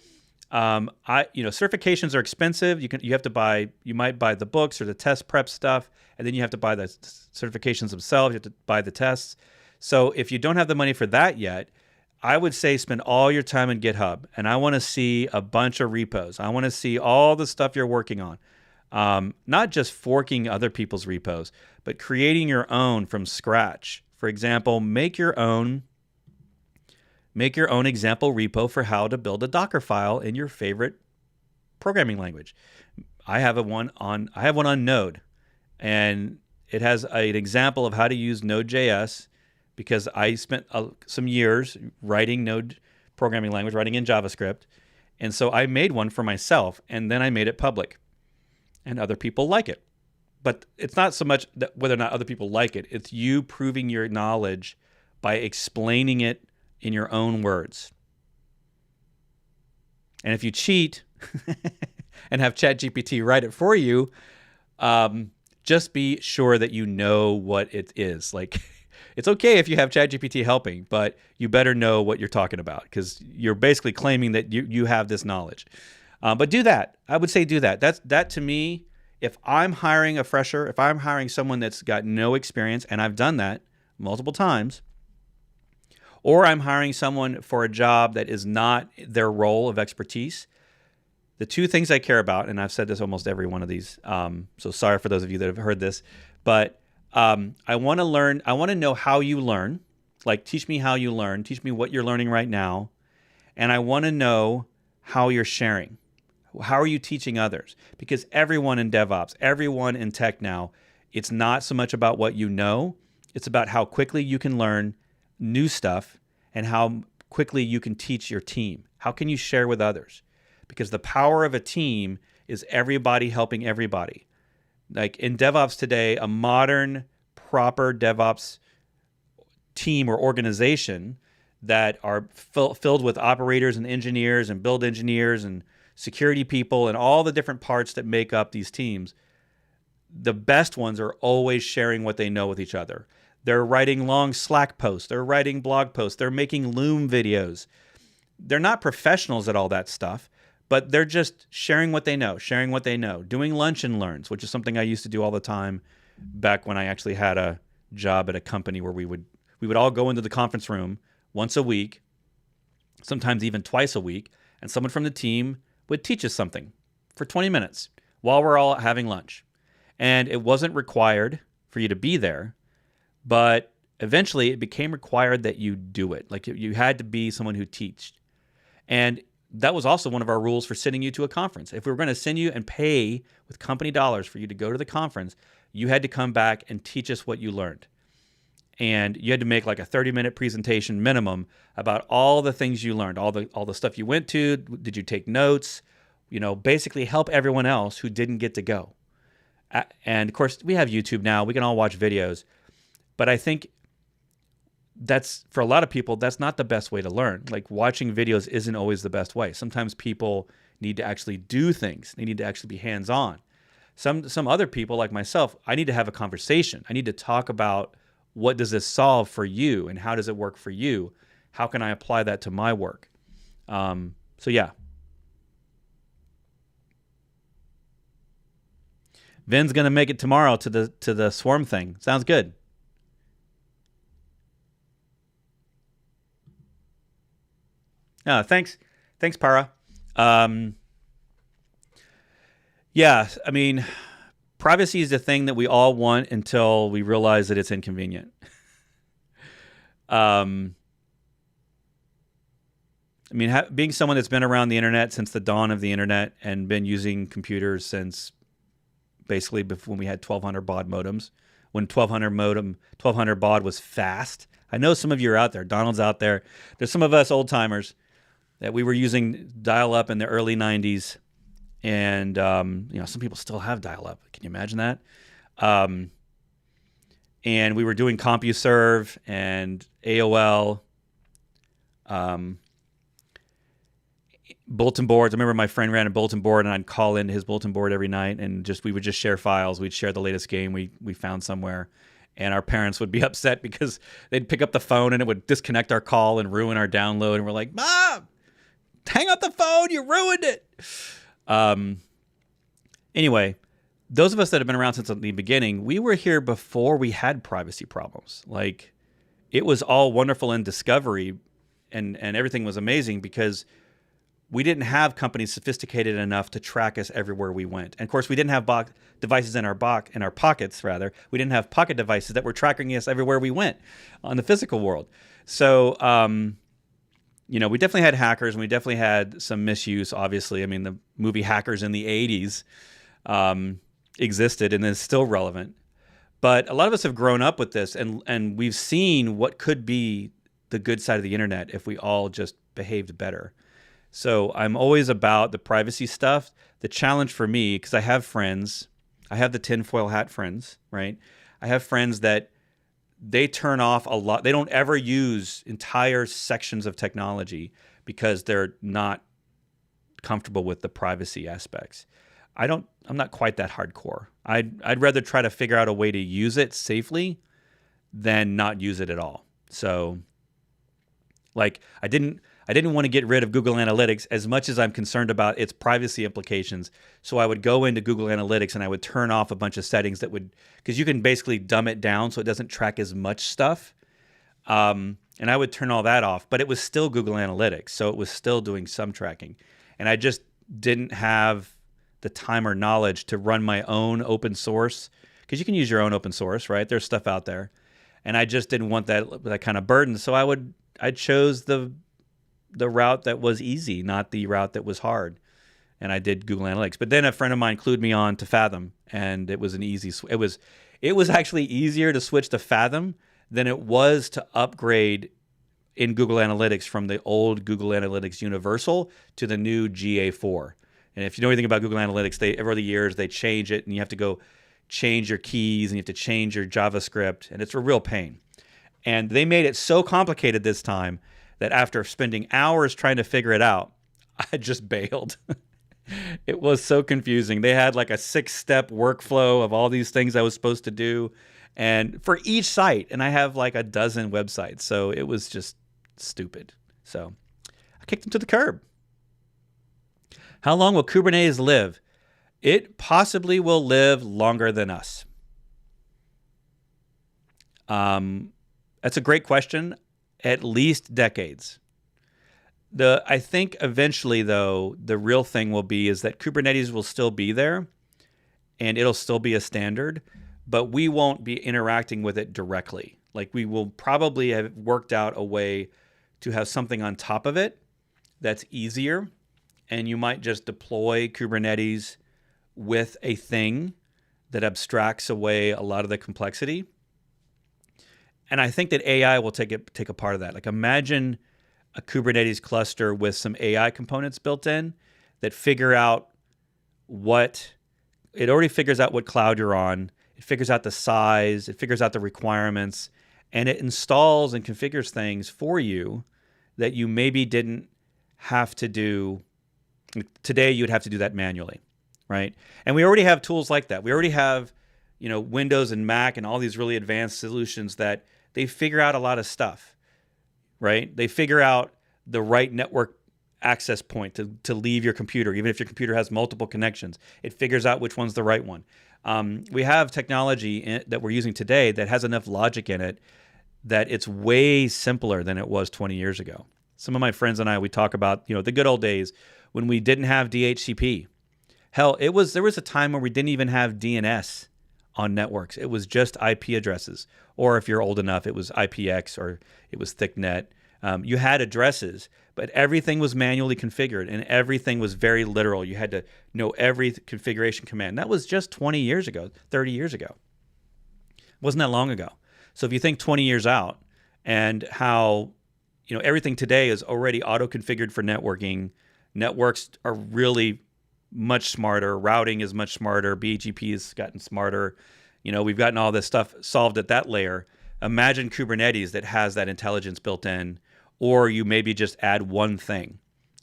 certifications are expensive. You might buy the books or the test prep stuff, and then you have to buy the certifications themselves. You have to buy the tests. So if you don't have the money for that yet, I would say spend all your time in GitHub, and I want to see a bunch of repos. I want to see all the stuff you're working on. Not just forking other people's repos, but creating your own from scratch. For example, make your own example repo for how to build a Docker file in your favorite programming language. I have one on Node, and it has an example of how to use Node.js because I spent some years writing Node programming language, writing in JavaScript. And so I made one for myself, and then I made it public. And other people like it. But it's not so much that whether or not other people like it. It's you proving your knowledge by explaining it in your own words. And if you cheat and have ChatGPT write it for you, just be sure that you know what it is. It's okay if you have ChatGPT helping, but you better know what you're talking about because you're basically claiming that you have this knowledge. But do that. I would say do that. That to me, if I'm hiring a fresher, if I'm hiring someone that's got no experience, and I've done that multiple times, or I'm hiring someone for a job that is not their role of expertise, the two things I care about, and I've said this almost every one of these, so sorry for those of you that have heard this, but I want to learn. I want to know how you learn. Teach me how you learn. Teach me what you're learning right now. And I want to know how you're sharing. How are you teaching others? Because everyone in DevOps, everyone in tech now, it's not so much about what you know. It's about how quickly you can learn new stuff and how quickly you can teach your team. How can you share with others? Because the power of a team is everybody helping everybody. In DevOps today, a modern, proper DevOps team or organization that are filled with operators and engineers and build engineers and security people and all the different parts that make up these teams, the best ones are always sharing what they know with each other. They're writing long Slack posts. They're writing blog posts. They're making Loom videos. They're not professionals at all that stuff, but they're just sharing what they know, doing lunch and learns, which is something I used to do all the time back when I actually had a job at a company where we would all go into the conference room once a week, sometimes even twice a week, and someone from the team would teach us something for 20 minutes while we're all having lunch. And it wasn't required for you to be there, but eventually it became required that you do it. Like you had to be someone who taught. And that was also one of our rules for sending you to a conference. If we were going to send you and pay with company dollars for you to go to the conference, you had to come back and teach us what you learned. And you had to make like a 30-minute presentation minimum about all the things you learned, all the stuff you went to. Did you take notes? Basically help everyone else who didn't get to go. And of course, we have YouTube now. We can all watch videos. But I think that's, for a lot of people, that's not the best way to learn. Like, watching videos isn't always the best way. Sometimes people need to actually do things. They need to actually be hands-on. Some other people, like myself, I need to have a conversation. I need to talk about, what does this solve for you, and how does it work for you? How can I apply that to my work? So yeah. Vin's gonna make it tomorrow to the swarm thing. Sounds good. Thanks, Para. Yeah, I mean, privacy is the thing that we all want until we realize that it's inconvenient. I mean, being someone that's been around the internet since the dawn of the internet and been using computers since basically before, when we had 1200 baud modems, when 1200 baud was fast. I know some of you are out there. Donald's out there. There's some of us old timers that we were using dial-up in the early 90s. And, some people still have dial-up. Can you imagine that? And we were doing CompuServe and AOL, bulletin boards. I remember my friend ran a bulletin board, and I'd call into his bulletin board every night, and we would just share files. We'd share the latest game we found somewhere. And our parents would be upset because they'd pick up the phone and it would disconnect our call and ruin our download. And we're like, Mom, hang up the phone. You ruined it. Anyway, those of us that have been around since the beginning, we were here before we had privacy problems. Like, it was all wonderful in discovery, and everything was amazing because we didn't have companies sophisticated enough to track us everywhere we went. And of course, we didn't have devices in our pockets, rather. We didn't have pocket devices that were tracking us everywhere we went on the physical world. So, we definitely had hackers, and we definitely had some misuse, obviously. I mean, the movie Hackers in the 80s existed and is still relevant. But a lot of us have grown up with this, and we've seen what could be the good side of the internet if we all just behaved better. So I'm always about the privacy stuff. The challenge for me, because I have friends, I have the tinfoil hat friends, right? I have friends that they turn off a lot. They don't ever use entire sections of technology because they're not comfortable with the privacy aspects. I'm not quite that hardcore. I'd rather try to figure out a way to use it safely than not use it at all. So, like, I didn't want to get rid of Google Analytics as much as I'm concerned about its privacy implications. So I would go into Google Analytics and I would turn off a bunch of settings because you can basically dumb it down so it doesn't track as much stuff. And I would turn all that off, but it was still Google Analytics. So it was still doing some tracking. And I just didn't have the time or knowledge to run my own open source, because you can use your own open source, right? There's stuff out there. And I just didn't want that kind of burden. So I chose the route that was easy, not the route that was hard. And I did Google Analytics. But then a friend of mine clued me on to Fathom, and it was an easy it was actually easier to switch to Fathom than it was to upgrade in Google Analytics from the old Google Analytics Universal to the new GA4. And if you know anything about Google Analytics, over the years they change it, and you have to go change your keys, and you have to change your JavaScript, and it's a real pain. And they made it so complicated this time that after spending hours trying to figure it out, I just bailed. It was so confusing. They had like a 6-step workflow of all these things I was supposed to do, and for each site. And I have like a dozen websites, so it was just stupid. So I kicked them to the curb. How long will Kubernetes live? It possibly will live longer than us. That's a great question. At least decades. I think eventually, though, the real thing will be is that Kubernetes will still be there, and it'll still be a standard, but we won't be interacting with it directly. Like, we will probably have worked out a way to have something on top of it that's easier, and you might just deploy Kubernetes with a thing that abstracts away a lot of the complexity. And I think that AI will take a part of that. Like, imagine a Kubernetes cluster with some AI components built in that figure out it already figures out what cloud you're on. It figures out the size. It figures out the requirements. And it installs and configures things for you that you maybe didn't have to do. Today, you'd have to do that manually, right? And we already have tools like that. We already have, Windows and Mac and all these really advanced solutions that they figure out a lot of stuff, right? They figure out the right network access point to leave your computer, even if your computer has multiple connections. It figures out which one's the right one. We have technology that we're using today that has enough logic in it that it's way simpler than it was 20 years ago. Some of my friends and I, we talk about, the good old days when we didn't have DHCP. Hell, there was a time where we didn't even have DNS on networks. It was just IP addresses. Or if you're old enough, it was IPX or it was ThickNet. You had addresses, but everything was manually configured and everything was very literal. You had to know every configuration command. That was just 20 years ago, 30 years ago. It wasn't that long ago. So if you think 20 years out and how, everything today is already auto-configured for networking. Networks are really much smarter. Routing is much smarter. BGP has gotten smarter. We've gotten all this stuff solved at that layer. Imagine Kubernetes that has that intelligence built in, or you maybe just add one thing.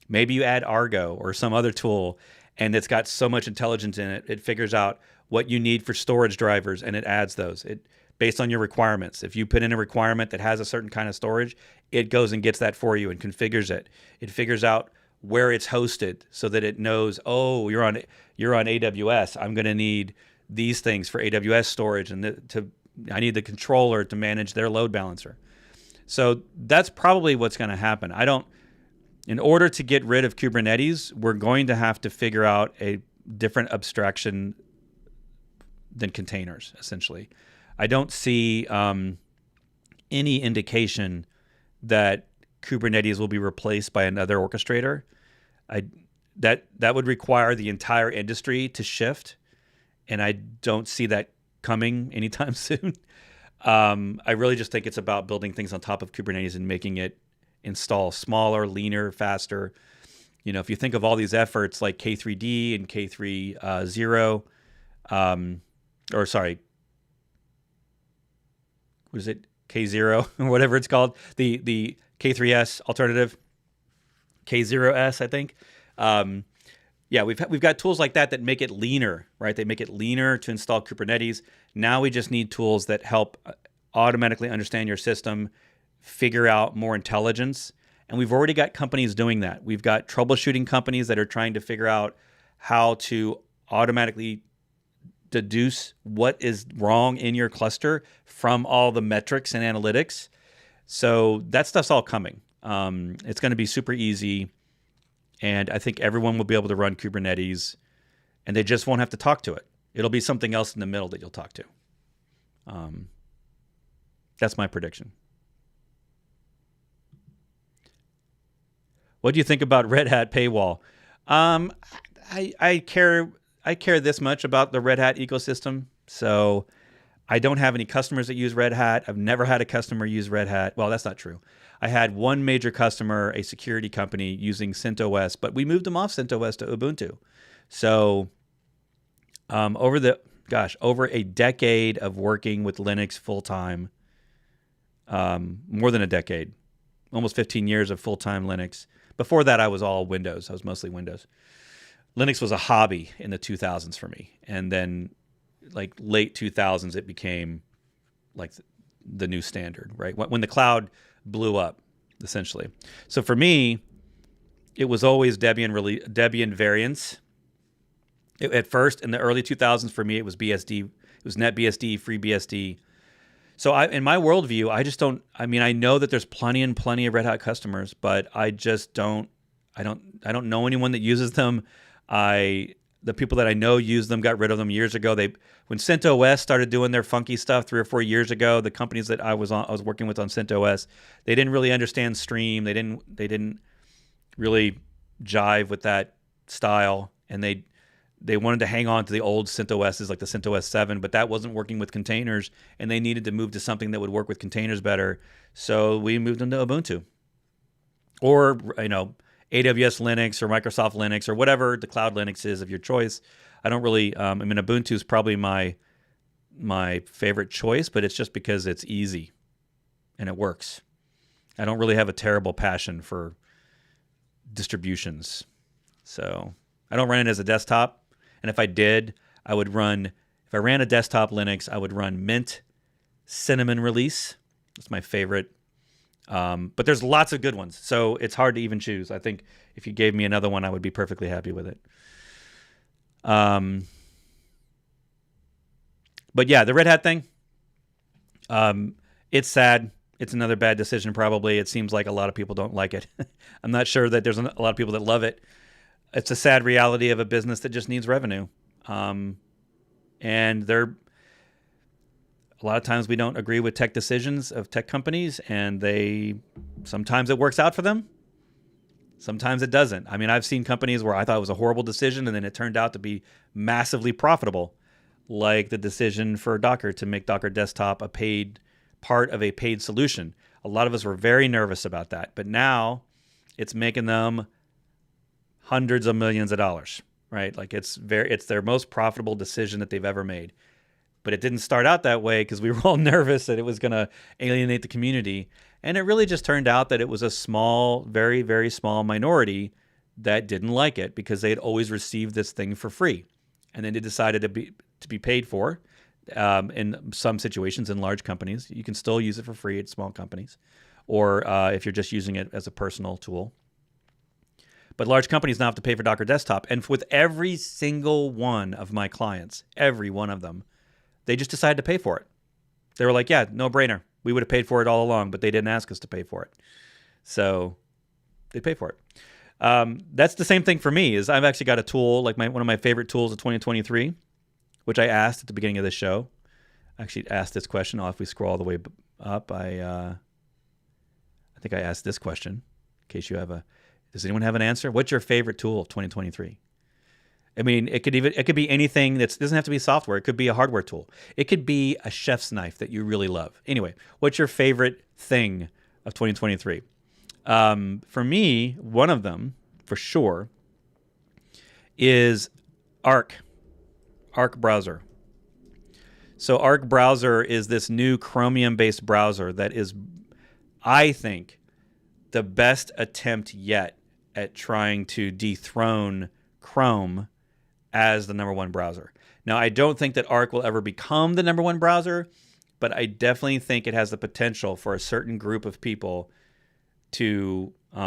Maybe you add Argo or some other tool, and it's got so much intelligence in it, it figures out what you need for storage drivers, and it adds those. Based on your requirements. If you put in a requirement that has a certain kind of storage, it goes and gets that for you and configures it. It figures out where it's hosted so that it knows, oh, you're on AWS. I'm going to need these things for AWS storage, and I need the controller to manage their load balancer. So that's probably what's going to happen. In order to get rid of Kubernetes, we're going to have to figure out a different abstraction than containers, essentially. I don't see any indication that Kubernetes will be replaced by another orchestrator. That would require the entire industry to shift, and I don't see that coming anytime soon. I really just think it's about building things on top of Kubernetes and making it install smaller, leaner, faster. If you think of all these efforts like K3D and K3.0, what is it? K0 or whatever it's called, the K3S alternative, K0S, I think. We've got tools like that make it leaner, right? They make it leaner to install Kubernetes. Now we just need tools that help automatically understand your system, figure out more intelligence. And we've already got companies doing that. We've got troubleshooting companies that are trying to figure out how to automatically deduce what is wrong in your cluster from all the metrics and analytics. So that stuff's all coming. It's going to be super easy. And I think everyone will be able to run Kubernetes, and they just won't have to talk to it. It'll be something else in the middle that you'll talk to. That's my prediction. What do you think about Red Hat paywall? I care this much about the Red Hat ecosystem, so I don't have any customers that use Red Hat. I've never had a customer use Red Hat. Well, that's not true. I had one major customer, a security company, using CentOS, but we moved them off CentOS to Ubuntu. So over a decade of working with Linux full-time, more than a decade, almost 15 years of full-time Linux. Before that, I was all Windows. I was mostly Windows. Linux was a hobby in the 2000s for me. And then like late 2000s, it became like the new standard, right? When the cloud blew up, essentially. So for me, it was always Debian variants. At first, in the early 2000s, for me, it was BSD. It was NetBSD, FreeBSD. So in my worldview, I just don't. I mean, I know that there's plenty of Red Hat customers, but I just don't. I don't know anyone that uses them. The people that I know use them, got rid of them years ago. When CentOS started doing their funky stuff 3 or 4 years ago, the companies that I was working with on CentOS, they didn't really understand Stream. They didn't really jive with that style, and they wanted to hang on to the old CentOSs like the CentOS 7, but that wasn't working with containers, and they needed to move to something that would work with containers better. So we moved them to Ubuntu, or AWS Linux or Microsoft Linux or whatever the cloud Linux is of your choice. I don't really. Ubuntu is probably my favorite choice, but it's just because it's easy and it works. I don't really have a terrible passion for distributions, so I don't run it as a desktop. And if I did, I would run. If I ran a desktop Linux, I would run Mint Cinnamon Release. That's my favorite. But there's lots of good ones, so it's hard to even choose. I think if you gave me another one, I would be perfectly happy with it. But yeah, the Red Hat thing, it's sad. It's another bad decision, probably. It seems like a lot of people don't like it. I'm not sure that there's a lot of people that love it. It's a sad reality of a business that just needs revenue. And a lot of times we don't agree with tech decisions of tech companies, and sometimes it works out for them. Sometimes it doesn't. I mean, I've seen companies where I thought it was a horrible decision, and then it turned out to be massively profitable, like the decision for Docker to make Docker Desktop part of a paid solution. A lot of us were very nervous about that, but now it's making them hundreds of millions of dollars, right? Like it's their most profitable decision that they've ever made. But it didn't start out that way because we were all nervous that it was going to alienate the community. And it really just turned out that it was a small, very, very small minority that didn't like it because they had always received this thing for free. And then they decided to be paid for. In some situations, in large companies, you can still use it for free at small companies, or if you're just using it as a personal tool. But large companies now have to pay for Docker Desktop. And with every single one of my clients, every one of them, they just decided to pay for it. They were like, yeah, no brainer. We would have paid for it all along, but they didn't ask us to pay for it. So they pay for it. That's the same thing for me. Is I've actually got a tool, like one of my favorite tools of 2023, which I asked at the beginning of this show. I actually asked this question. If we scroll all the way up, I think I asked this question. In case you have does anyone have an answer? What's your favorite tool of 2023? I mean, it could be anything that doesn't have to be software. It could be a hardware tool. It could be a chef's knife that you really love. Anyway, what's your favorite thing of 2023? For me, one of them, for sure, is Arc browser. So Arc browser is this new Chromium-based browser that is, I think, the best attempt yet at trying to dethrone Chrome as the number one browser. Now, I don't think that Arc will ever become the number one browser, but I definitely think it has the potential for a certain group of people to, for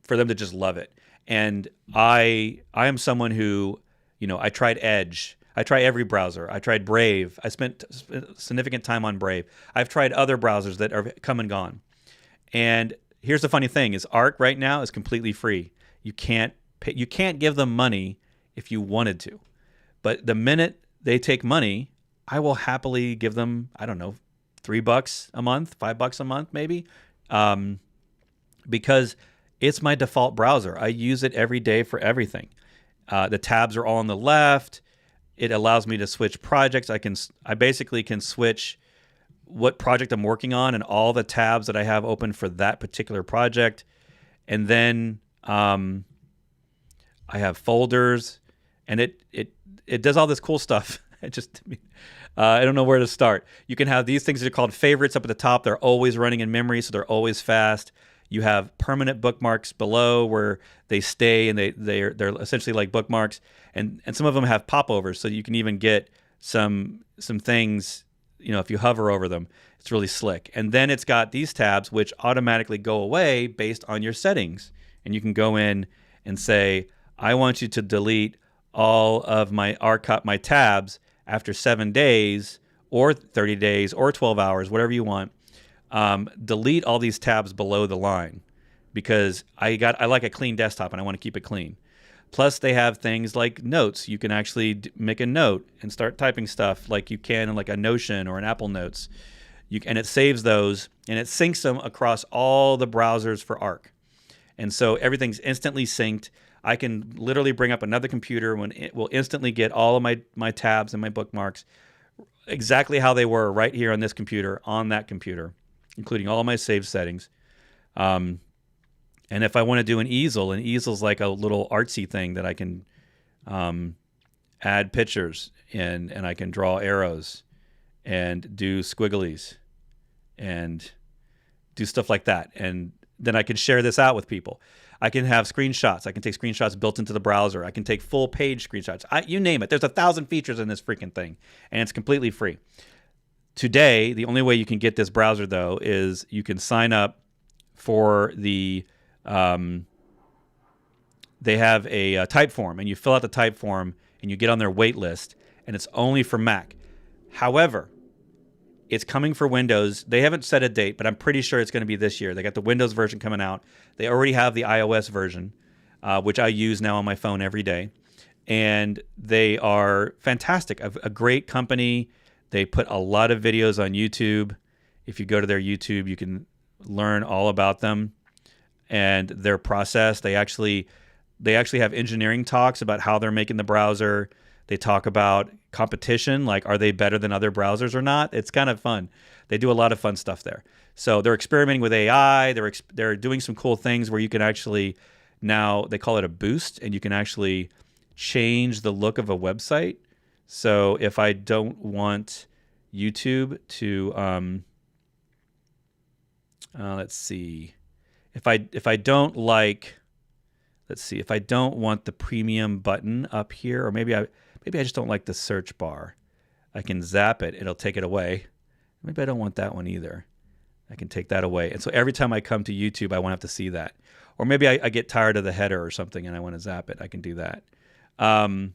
them to just love it. And I am someone who, I tried Edge. I try every browser. I tried Brave. I spent significant time on Brave. I've tried other browsers that are come and gone. And here's the funny thing: is Arc right now is completely free. You can't give them money if you wanted to, but the minute they take money, I will happily give them, I don't know, $3 a month, $5 a month, maybe, because it's my default browser. I use it every day for everything. The tabs are all on the left. It allows me to switch projects. I basically can switch what project I'm working on and all the tabs that I have open for that particular project, and then I have folders, and it does all this cool stuff. I don't know where to start. You can have these things that are called favorites up at the top. They're always running in memory, so they're always fast. You have permanent bookmarks below where they stay, and they're essentially like bookmarks. And some of them have popovers, so you can even get some things, if you hover over them. It's really slick. And then it's got these tabs which automatically go away based on your settings. And you can go in and say, I want you to delete all of my tabs after 7 days or 30 days or 12 hours, whatever you want. Delete all these tabs below the line, because I like a clean desktop and I want to keep it clean. Plus they have things like notes. You can actually make a note and start typing stuff like you can in like a Notion or an Apple Notes. And it saves those and it syncs them across all the browsers for Arc. And so everything's instantly synced. I can literally bring up another computer when it will instantly get all of my tabs and my bookmarks exactly how they were right here on this computer, on that computer, including all my saved settings. And if I want to do an easel's like a little artsy thing that I can add pictures in, and I can draw arrows and do squigglies and do stuff like that. And then I can share this out with people. I can have screenshots. I can take screenshots built into the browser. I can take full page screenshots. You name it. There's 1,000 features in this freaking thing, and it's completely free. Today, the only way you can get this browser, though, is you can sign up for the they have a type form, and you fill out the type form, and you get on their wait list, and it's only for Mac. However, it's coming for Windows. They haven't set a date, but I'm pretty sure it's going to be this year. They got the Windows version coming out. They already have the iOS version, which I use now on my phone every day. And they are fantastic. A great company. They put a lot of videos on YouTube. If you go to their YouTube, you can learn all about them and their process. They actually have engineering talks about how they're making the browser. They talk about competition, like are they better than other browsers or not? It's kind of fun. They do a lot of fun stuff there. So they're experimenting with AI. They're doing some cool things where you can actually, now they call it a boost, and you can actually change the look of a website. So if I don't want YouTube to, let's see, if I don't like, let's see, if I don't want the premium button up here, or maybe I just don't like the search bar, I can zap it. It'll take it away. Maybe I don't want that one either. I can take that away. And so every time I come to YouTube, I won't have to see that. Or maybe I get tired of the header or something and I want to zap it. I can do that. And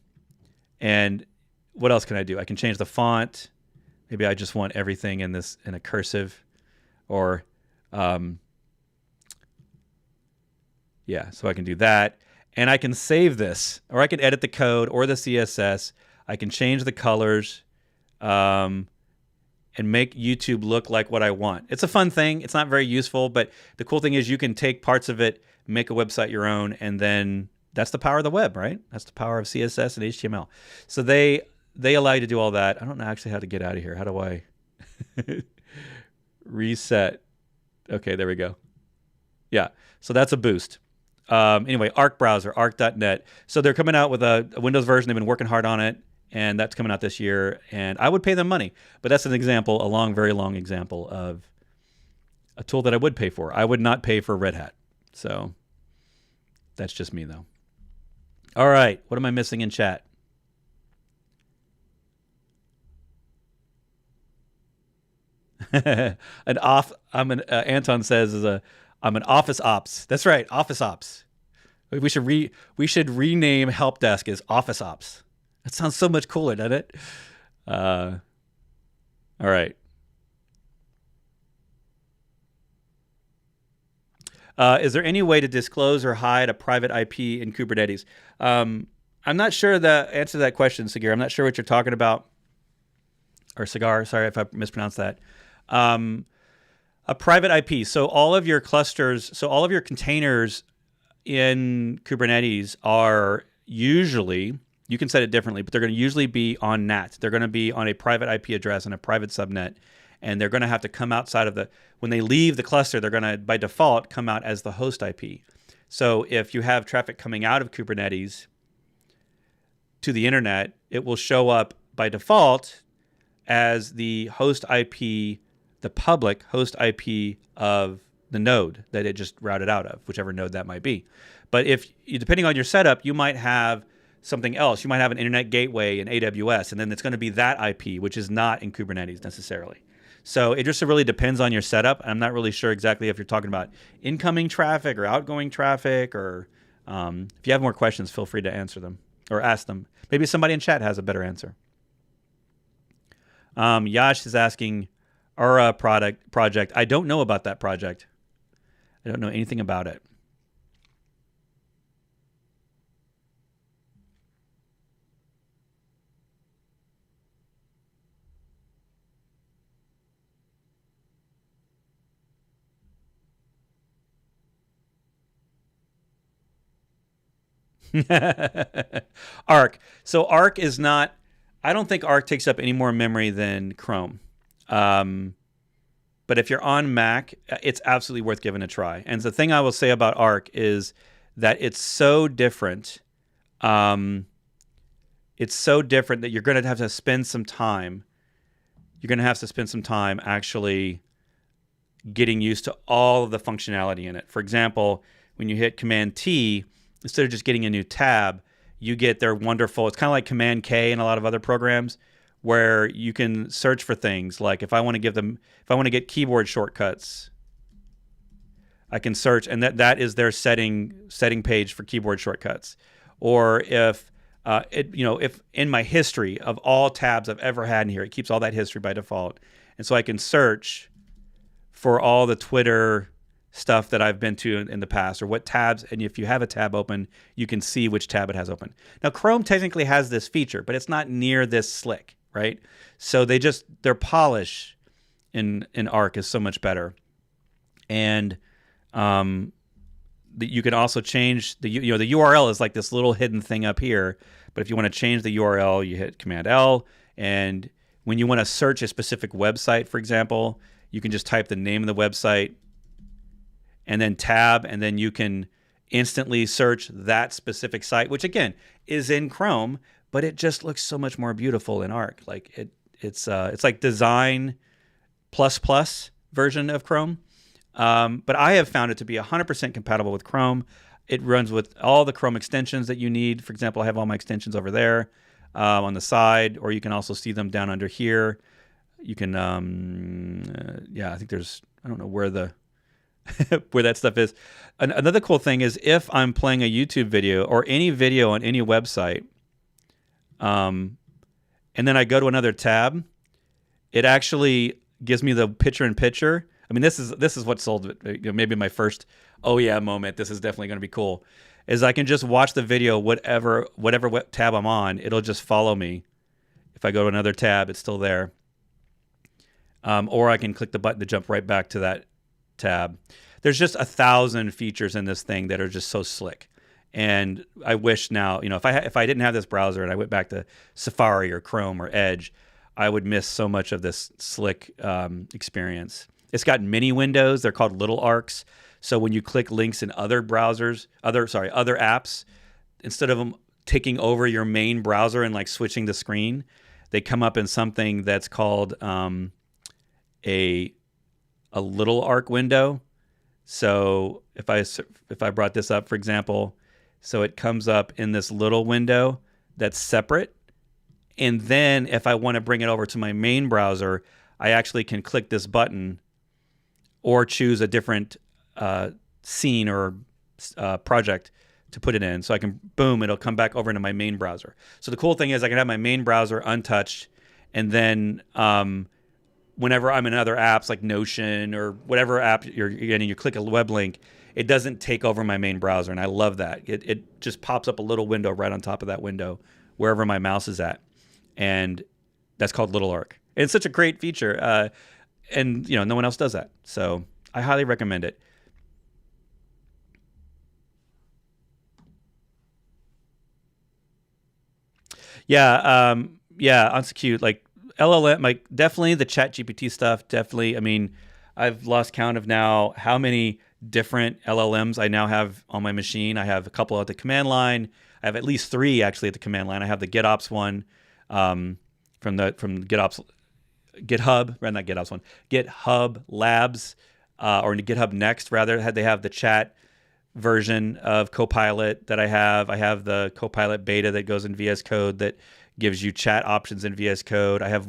what else can I do? I can change the font. Maybe I just want everything in a cursive, or yeah, so I can do that. And I can save this, or I can edit the code or the CSS. I can change the colors and make YouTube look like what I want. It's a fun thing. It's not very useful, but the cool thing is you can take parts of it, make a website your own, and then that's the power of the web, right? That's the power of CSS and HTML. So they allow you to do all that. I don't know actually how to get out of here. How do I reset? Okay, there we go. Yeah, so that's a boost. Anyway, Arc browser, arc.net. So they're coming out with a Windows version. They've been working hard on it, and that's coming out this year. And I would pay them money, but that's an example, a very long example of a tool that I would pay for. I would not pay for Red Hat. So that's just me, though. All right, what am I missing in chat? Anton says I'm an office ops. That's right, office ops. We should rename help desk as office ops. That sounds so much cooler, doesn't it? All right. Is there any way to disclose or hide a private IP in Kubernetes? I'm not sure the answer to that question, Sagir. I'm not sure what you're talking about. Or Cigar, sorry if I mispronounced that. A private IP. So all of your clusters, so all of your containers in Kubernetes are usually, you can set it differently, but they're going to usually be on NAT. They're going to be on a private IP address and a private subnet. And they're going to have to come outside of when they leave the cluster, they're going to, by default, come out as the host IP. So if you have traffic coming out of Kubernetes to the internet, it will show up by default as the host IP, the public host IP of the node that it just routed out of, whichever node that might be. But if depending on your setup, you might have something else. You might have an internet gateway in AWS, and then it's going to be that IP, which is not in Kubernetes necessarily. So it just really depends on your setup. I'm not really sure exactly if you're talking about incoming traffic or outgoing traffic, or if you have more questions, feel free to answer them or ask them. Maybe somebody in chat has a better answer. Yash is asking, Aura project. I don't know about that project. I don't know anything about it. Arc. So Arc is not, I don't think Arc takes up any more memory than Chrome. But if you're on Mac, it's absolutely worth giving a try. And the thing I will say about Arc is that it's so different. It's so different that you're going to have to spend some time. You're going to have to spend some time actually getting used to all of the functionality in it. For example, when you hit Command T, instead of just getting a new tab, you get their wonderful, it's kind of like Command K in a lot of other programs, where you can search for things like if I want to get keyboard shortcuts, I can search, and that is their setting page for keyboard shortcuts. Or if if in my history of all tabs I've ever had in here, it keeps all that history by default, and so I can search for all the Twitter stuff that I've been to in the past, or what tabs, and if you have a tab open, you can see which tab it has open. Now, Chrome technically has this feature, but it's not near this slick, right? So their polish in Arc is so much better. And you can also change the URL is like this little hidden thing up here, but if you want to change the URL, you hit Command L, and when you want to search a specific website, for example, you can just type the name of the website and then tab, and then you can instantly search that specific site, which again is in Chrome, but it just looks so much more beautiful in Arc. Like it's like design plus version of Chrome. But I have found it to be 100% compatible with Chrome. It runs with all the Chrome extensions that you need. For example, I have all my extensions over there on the side, or you can also see them down under here. You can, I think there's, I don't know where where that stuff is. Another cool thing is if I'm playing a YouTube video or any video on any website, and then I go to another tab, it actually gives me the picture-in-picture. I mean, this is what sold it. Maybe my first, oh yeah moment, this is definitely going to be cool, is I can just watch the video, whatever tab I'm on, it'll just follow me. If I go to another tab, it's still there. Or I can click the button to jump right back to that tab. There's just 1,000 features in this thing that are just so slick. And I wish now, if I didn't have this browser and I went back to Safari or Chrome or Edge, I would miss so much of this slick experience. It's got mini windows. They're called little arcs. So when you click links in other browsers, other apps, instead of them taking over your main browser and like switching the screen, they come up in something that's called a little arc window. So if I brought this up, for example, so it comes up in this little window that's separate. And then if I want to bring it over to my main browser, I actually can click this button or choose a different scene or project to put it in. So I can, boom, it'll come back over into my main browser. So the cool thing is I can have my main browser untouched, and then whenever I'm in other apps like Notion or whatever app you're getting, you click a web link, it doesn't take over my main browser, and I love that. It just pops up a little window right on top of that window wherever my mouse is at, and that's called Little Arc. And it's such a great feature, and no one else does that, so I highly recommend it. Yeah, Unsecute, like LLM, like definitely the ChatGPT stuff, definitely. I mean, I've lost count of now how many different LLMs I now have on my machine. I have a couple at the command line. I have at least 3 actually at the command line. I have the GitOps one from GitOps, GitHub, or not GitOps one, GitHub Labs or in GitHub Next rather. They have the chat version of Copilot that I have. I have the Copilot beta that goes in VS Code that gives you chat options in VS Code. I have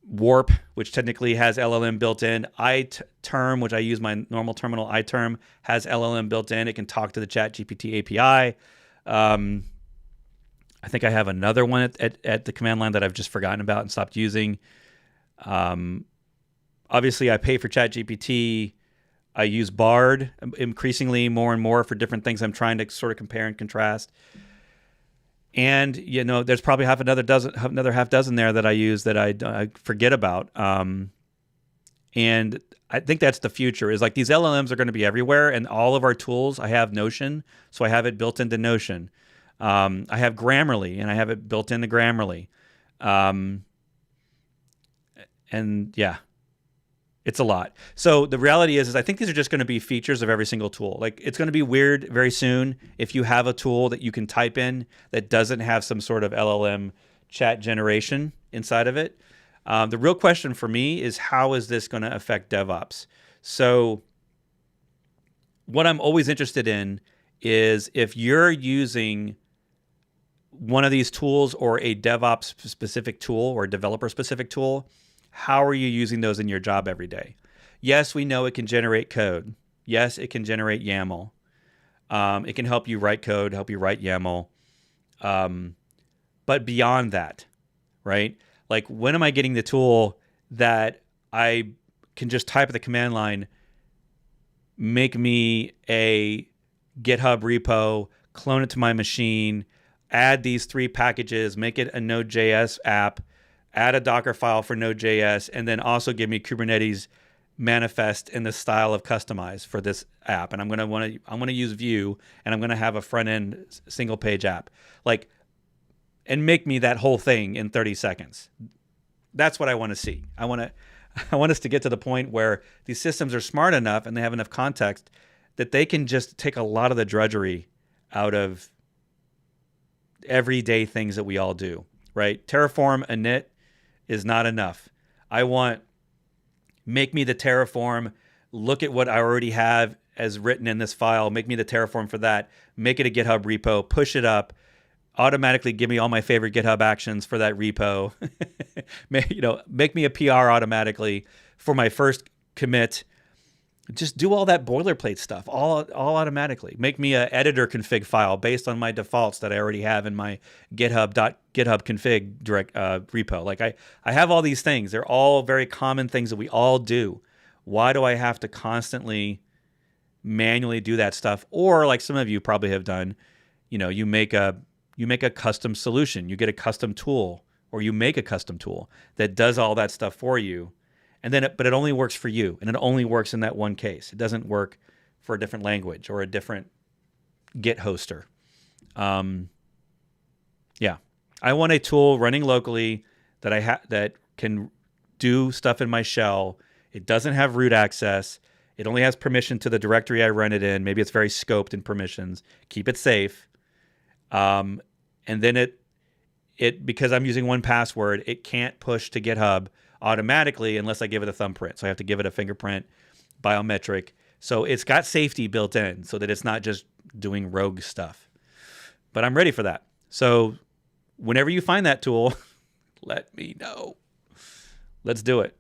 Warp, which technically has LLM built in. iTerm, which I use my normal terminal, iTerm, has LLM built in. It can talk to the ChatGPT API. I think I have another one at the command line that I've just forgotten about and stopped using. Obviously, I pay for ChatGPT. I use Bard increasingly more and more for different things I'm trying to sort of compare and contrast. And, there's probably another half dozen there that I use that I forget about. And I think that's the future, is like these LLMs are going to be everywhere, and all of our tools. I have Notion, so I have it built into Notion. I have Grammarly, and I have it built into Grammarly. And yeah, it's a lot. So the reality is I think these are just going to be features of every single tool. Like, it's going to be weird very soon if you have a tool that you can type in that doesn't have some sort of LLM chat generation inside of it. The real question for me is, how is this going to affect DevOps? So what I'm always interested in is, if you're using one of these tools or a DevOps specific tool or a developer specific tool, how are you using those in your job every day? Yes, we know it can generate code. Yes, it can generate YAML. It can help you write code, help you write YAML. But beyond that, right? Like, when am I getting the tool that I can just type at the command line, make me a GitHub repo, clone it to my machine, add these 3 packages, make it a Node.js app, add a Docker file for Node.js, and then also give me Kubernetes manifest in the style of customize for this app. And I'm going to use Vue, and I'm going to have a front end single page app. Like, and make me that whole thing in 30 seconds. That's what I want to see. I want us to get to the point where these systems are smart enough and they have enough context that they can just take a lot of the drudgery out of everyday things that we all do, right? Terraform init is not enough. I want, make me the Terraform, look at what I already have as written in this file, make me the Terraform for that, make it a GitHub repo, push it up, automatically give me all my favorite GitHub actions for that repo. Make me a PR automatically for my first commit. Just do all that boilerplate stuff, all automatically. Make me an editor config file based on my defaults that I already have in my GitHub config direct repo. Like, I have all these things. They're all very common things that we all do. Why do I have to constantly manually do that stuff? Or, like some of you probably have done, you make a custom solution, you get a custom tool, or you make a custom tool that does all that stuff for you. And then, but it only works for you, and it only works in that one case. It doesn't work for a different language or a different Git hoster. Yeah, I want a tool running locally that can do stuff in my shell. It doesn't have root access. It only has permission to the directory I run it in. Maybe it's very scoped in permissions. Keep it safe. And then it because I'm using 1Password, it can't push to GitHub automatically unless I give it a thumbprint. So I have to give it a fingerprint biometric. So it's got safety built in so that it's not just doing rogue stuff. But I'm ready for that. So whenever you find that tool, let me know. Let's do it.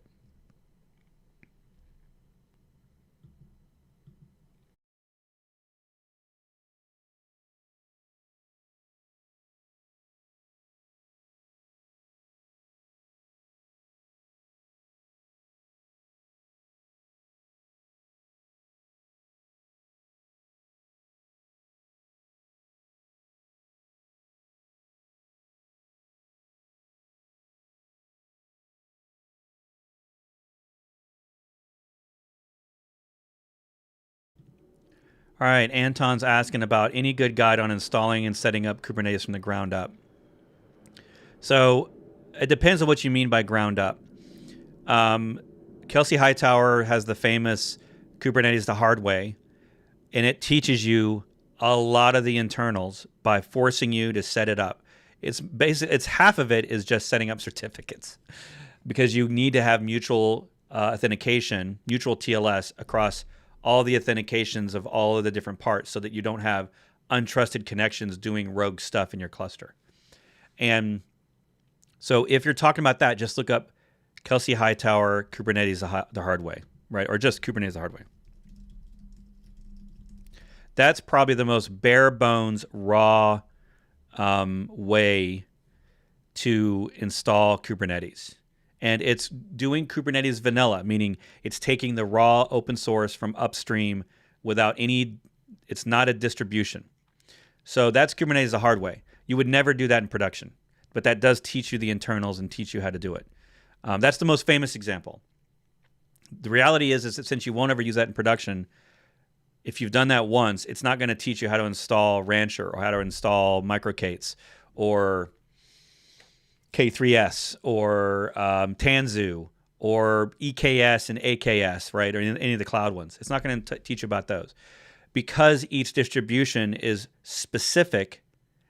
All right, Anton's asking about any good guide on installing and setting up Kubernetes from the ground up. So it depends on what you mean by ground up. Kelsey Hightower has the famous Kubernetes the hard way, and it teaches you a lot of the internals by forcing you to set it up. It's half of it is just setting up certificates. because you need to have mutual authentication, mutual TLS across all the authentications of all of the different parts so that you don't have untrusted connections doing rogue stuff in your cluster. And so if you're talking about that, just look up Kelsey Hightower, Kubernetes the hard way, right? Or just Kubernetes the hard way. That's probably the most bare bones, raw way to install Kubernetes. And it's doing Kubernetes vanilla, meaning it's taking the raw open source from upstream without any, it's not a distribution. So that's Kubernetes the hard way. You would never do that in production, but that does teach you the internals and teach you how to do it. That's the most famous example. The reality is that since you won't ever use that in production, if you've done that once, it's not going to teach you how to install Rancher or how to install MicroK8s or K3S or Tanzu or EKS and AKS, right? Or any of the cloud ones. It's not going to teach you about those because each distribution is specific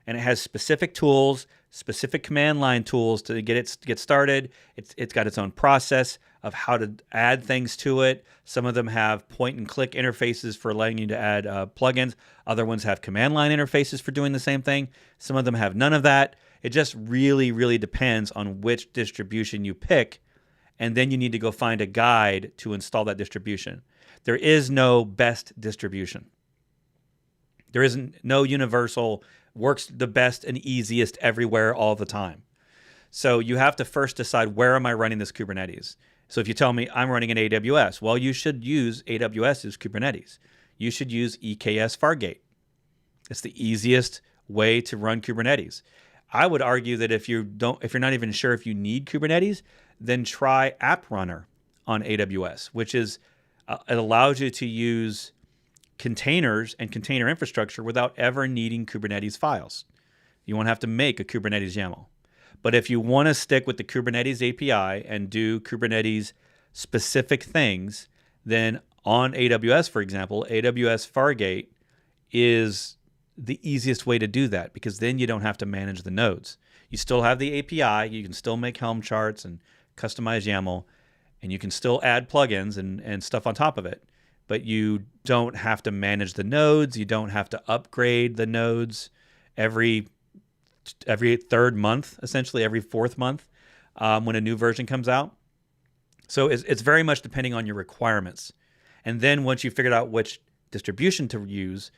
and it has specific tools, specific command line tools to get started. It's got its own process of how to add things to it. Some of them have point and click interfaces for allowing you to add plugins. Other ones have command line interfaces for doing the same thing. Some of them have none of that. It just really, really depends on which distribution you pick. And then you need to go find a guide to install that distribution. There is no best distribution. There isn't no universal, works the best and easiest everywhere all the time. So you have to first decide, where am I running this Kubernetes? So if you tell me I'm running an AWS, well, you should use AWS's Kubernetes. You should use EKS Fargate. It's the easiest way to run Kubernetes. I would argue that if you're not even sure if you need Kubernetes, then try App Runner on AWS, which is it allows you to use containers and container infrastructure without ever needing Kubernetes files. You won't have to make a Kubernetes YAML. But if you want to stick with the Kubernetes API and do Kubernetes specific things, then on AWS, for example, AWS Fargate is the easiest way to do that, because then you don't have to manage the nodes. You still have the API, you can still make Helm charts and customize YAML, and you can still add plugins and stuff on top of it, but you don't have to manage the nodes. You don't have to upgrade the nodes every third month, essentially every fourth month when a new version comes out. So it's very much depending on your requirements. And then once you figured out which distribution to use,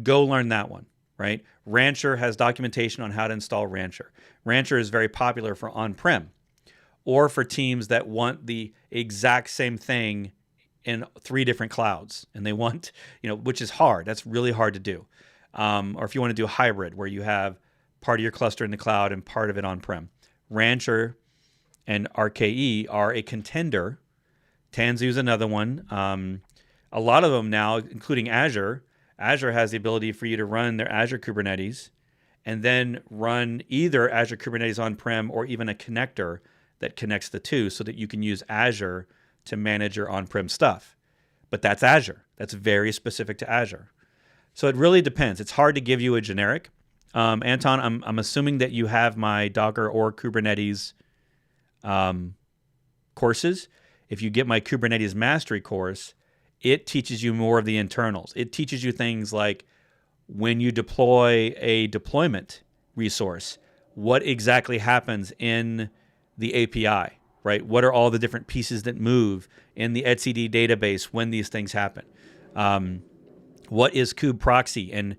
go learn that one, right? Rancher has documentation on how to install Rancher. Rancher is very popular for on-prem or for teams that want the exact same thing in 3 different clouds. And they want, which is hard. That's really hard to do. Or if you want to do a hybrid where you have part of your cluster in the cloud and part of it on-prem. Rancher and RKE are a contender. Tanzu is another one. A lot of them now, including Azure has the ability for you to run their Azure Kubernetes and then run either Azure Kubernetes on-prem or even a connector that connects the two so that you can use Azure to manage your on-prem stuff. But that's Azure. That's very specific to Azure. So it really depends. It's hard to give you a generic. Anton, I'm assuming that you have my Docker or Kubernetes courses. If you get my Kubernetes Mastery course, it teaches you more of the internals. It teaches you things like when you deploy a deployment resource, what exactly happens in the API, right? What are all the different pieces that move in the etcd database when these things happen? What is kubeproxy, and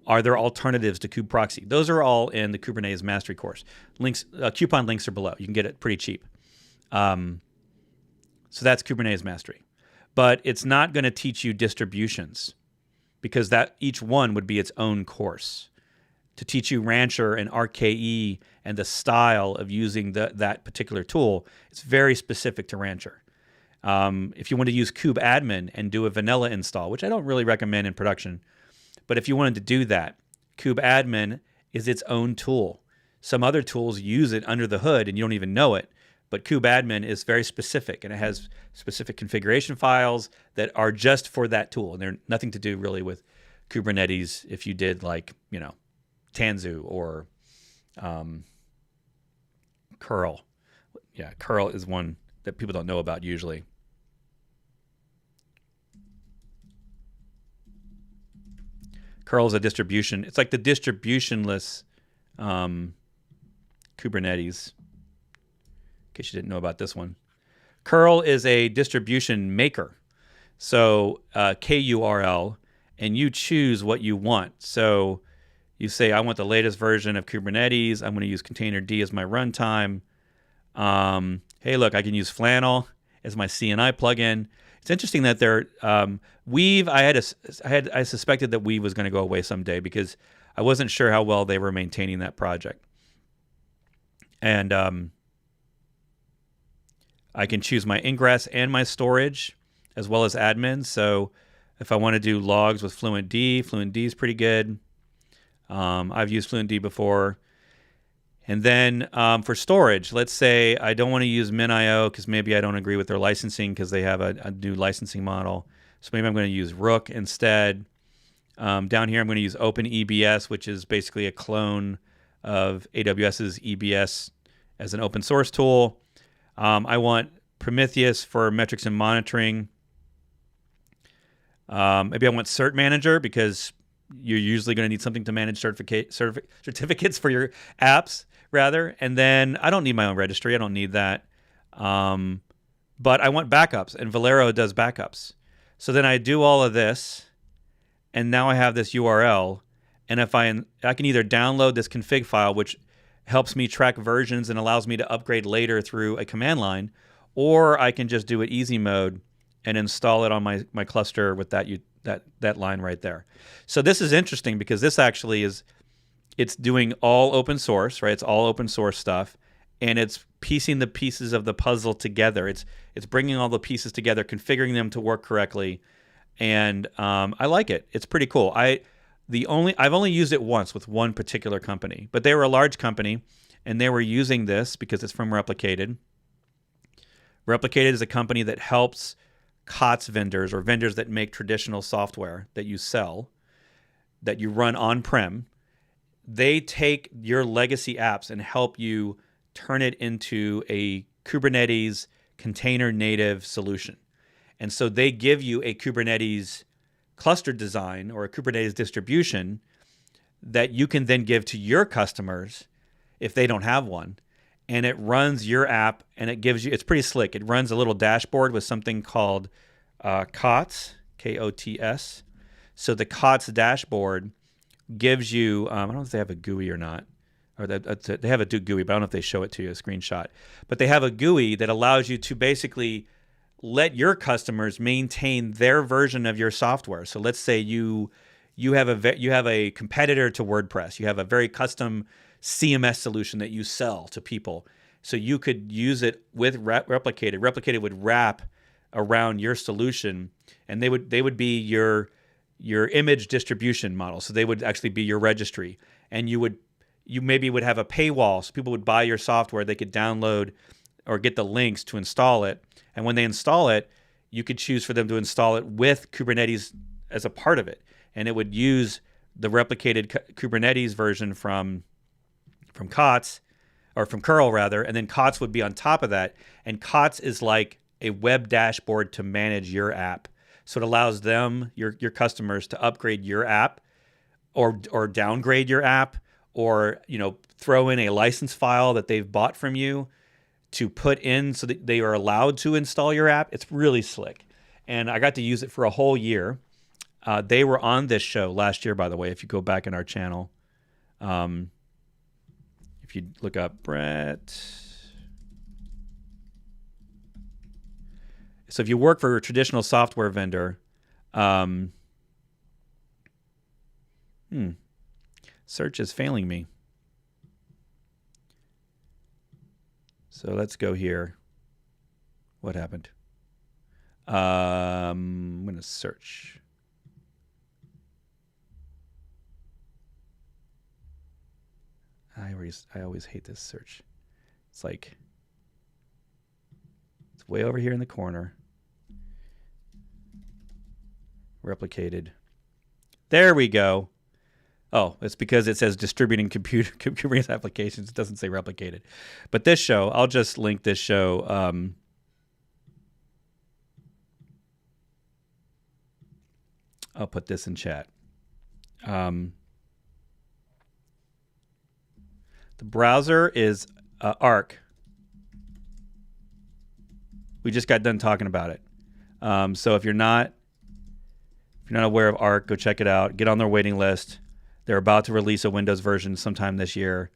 are there alternatives to kubeproxy? Those are all in the Kubernetes Mastery course. Links, coupon links are below. You can get it pretty cheap. So that's Kubernetes Mastery. But it's not going to teach you distributions, because that each one would be its own course. To teach you Rancher and RKE and the style of using that particular tool, it's very specific to Rancher. If you want to use kubeadmin and do a vanilla install, which I don't really recommend in production, but if you wanted to do that, kubeadmin is its own tool. Some other tools use it under the hood and you don't even know it, but kubeadmin is very specific and it has specific configuration files that are just for that tool, and they're nothing to do really with Kubernetes if you did like, Tanzu or curl. Yeah, curl is one that people don't know about usually. Curl is a distribution. It's like the distributionless Kubernetes. In case you didn't know about this one. Curl is a distribution maker. So KURL, and you choose what you want. So you say, I want the latest version of Kubernetes. I'm going to use Containerd as my runtime. Hey, look, I can use Flannel as my CNI plugin. It's interesting that they're Weave. I suspected that Weave was going to go away someday because I wasn't sure how well they were maintaining that project. And I can choose my ingress and my storage as well as admin. So if I want to do logs with FluentD, FluentD is pretty good. I've used FluentD before. And then for storage, let's say I don't want to use MinIO because maybe I don't agree with their licensing because they have a new licensing model. So maybe I'm going to use Rook instead. Down here, I'm going to use OpenEBS, which is basically a clone of AWS's EBS as an open source tool. I want Prometheus for metrics and monitoring. Maybe I want Cert Manager because you're usually going to need something to manage certificates for your apps, rather. And then I don't need my own registry. I don't need that. But I want backups, and Valero does backups. So then I do all of this, and now I have this URL. And if I can either download this config file, which helps me track versions and allows me to upgrade later through a command line, or I can just do it easy mode and install it on my cluster with that line right there. So this is interesting because this actually it's doing all open source, right? It's all open source stuff, and it's piecing the pieces of the puzzle together. It's bringing all the pieces together, configuring them to work correctly, and I like it. It's pretty cool. I've only used it once with one particular company, but they were a large company, and they were using this because it's from Replicated. Replicated is a company that helps COTS vendors or vendors that make traditional software that you sell, that you run on-prem. They take your legacy apps and help you turn it into a Kubernetes container native solution. And so they give you a Kubernetes cluster design or a Kubernetes distribution that you can then give to your customers if they don't have one. And it runs your app, and it gives you, it's pretty slick. It runs a little dashboard with something called COTS, KOTS. So the COTS dashboard gives you, I don't know if they have a GUI or not, or they have a GUI, but I don't know if they show it to you, a screenshot. But they have a GUI that allows you to basically let your customers maintain their version of your software. So let's say you have a competitor to WordPress. You have a very custom CMS solution that you sell to people. So you could use it with Replicated. Replicated would wrap around your solution, and they would be your image distribution model. So they would actually be your registry, and you maybe would have a paywall, so people would buy your software. They could download or get the links to install it, and when they install it, you could choose for them to install it with Kubernetes as a part of it, and it would use the Replicated Kubernetes version from COTS, or from curl rather, and then COTS would be on top of that. And COTS is like a web dashboard to manage your app. So it allows them, your customers, to upgrade your app or downgrade your app, or throw in a license file that they've bought from you to put in so that they are allowed to install your app. It's really slick. And I got to use it for a whole year. They were on this show last year, by the way, if you go back in our channel. If you look up Bret. So if you work for a traditional software vendor, search is failing me. So let's go here. What happened? I'm going to search. I always hate this search. It's like, it's way over here in the corner. Replicated. There we go. Oh, it's because it says distributing Kubernetes applications. It doesn't say replicated. But this show, I'll just link this show. I'll put this in chat. The browser is Arc. We just got done talking about it. So if you're not aware of Arc, go check it out. Get on their waiting list. They're about to release a Windows version sometime this year.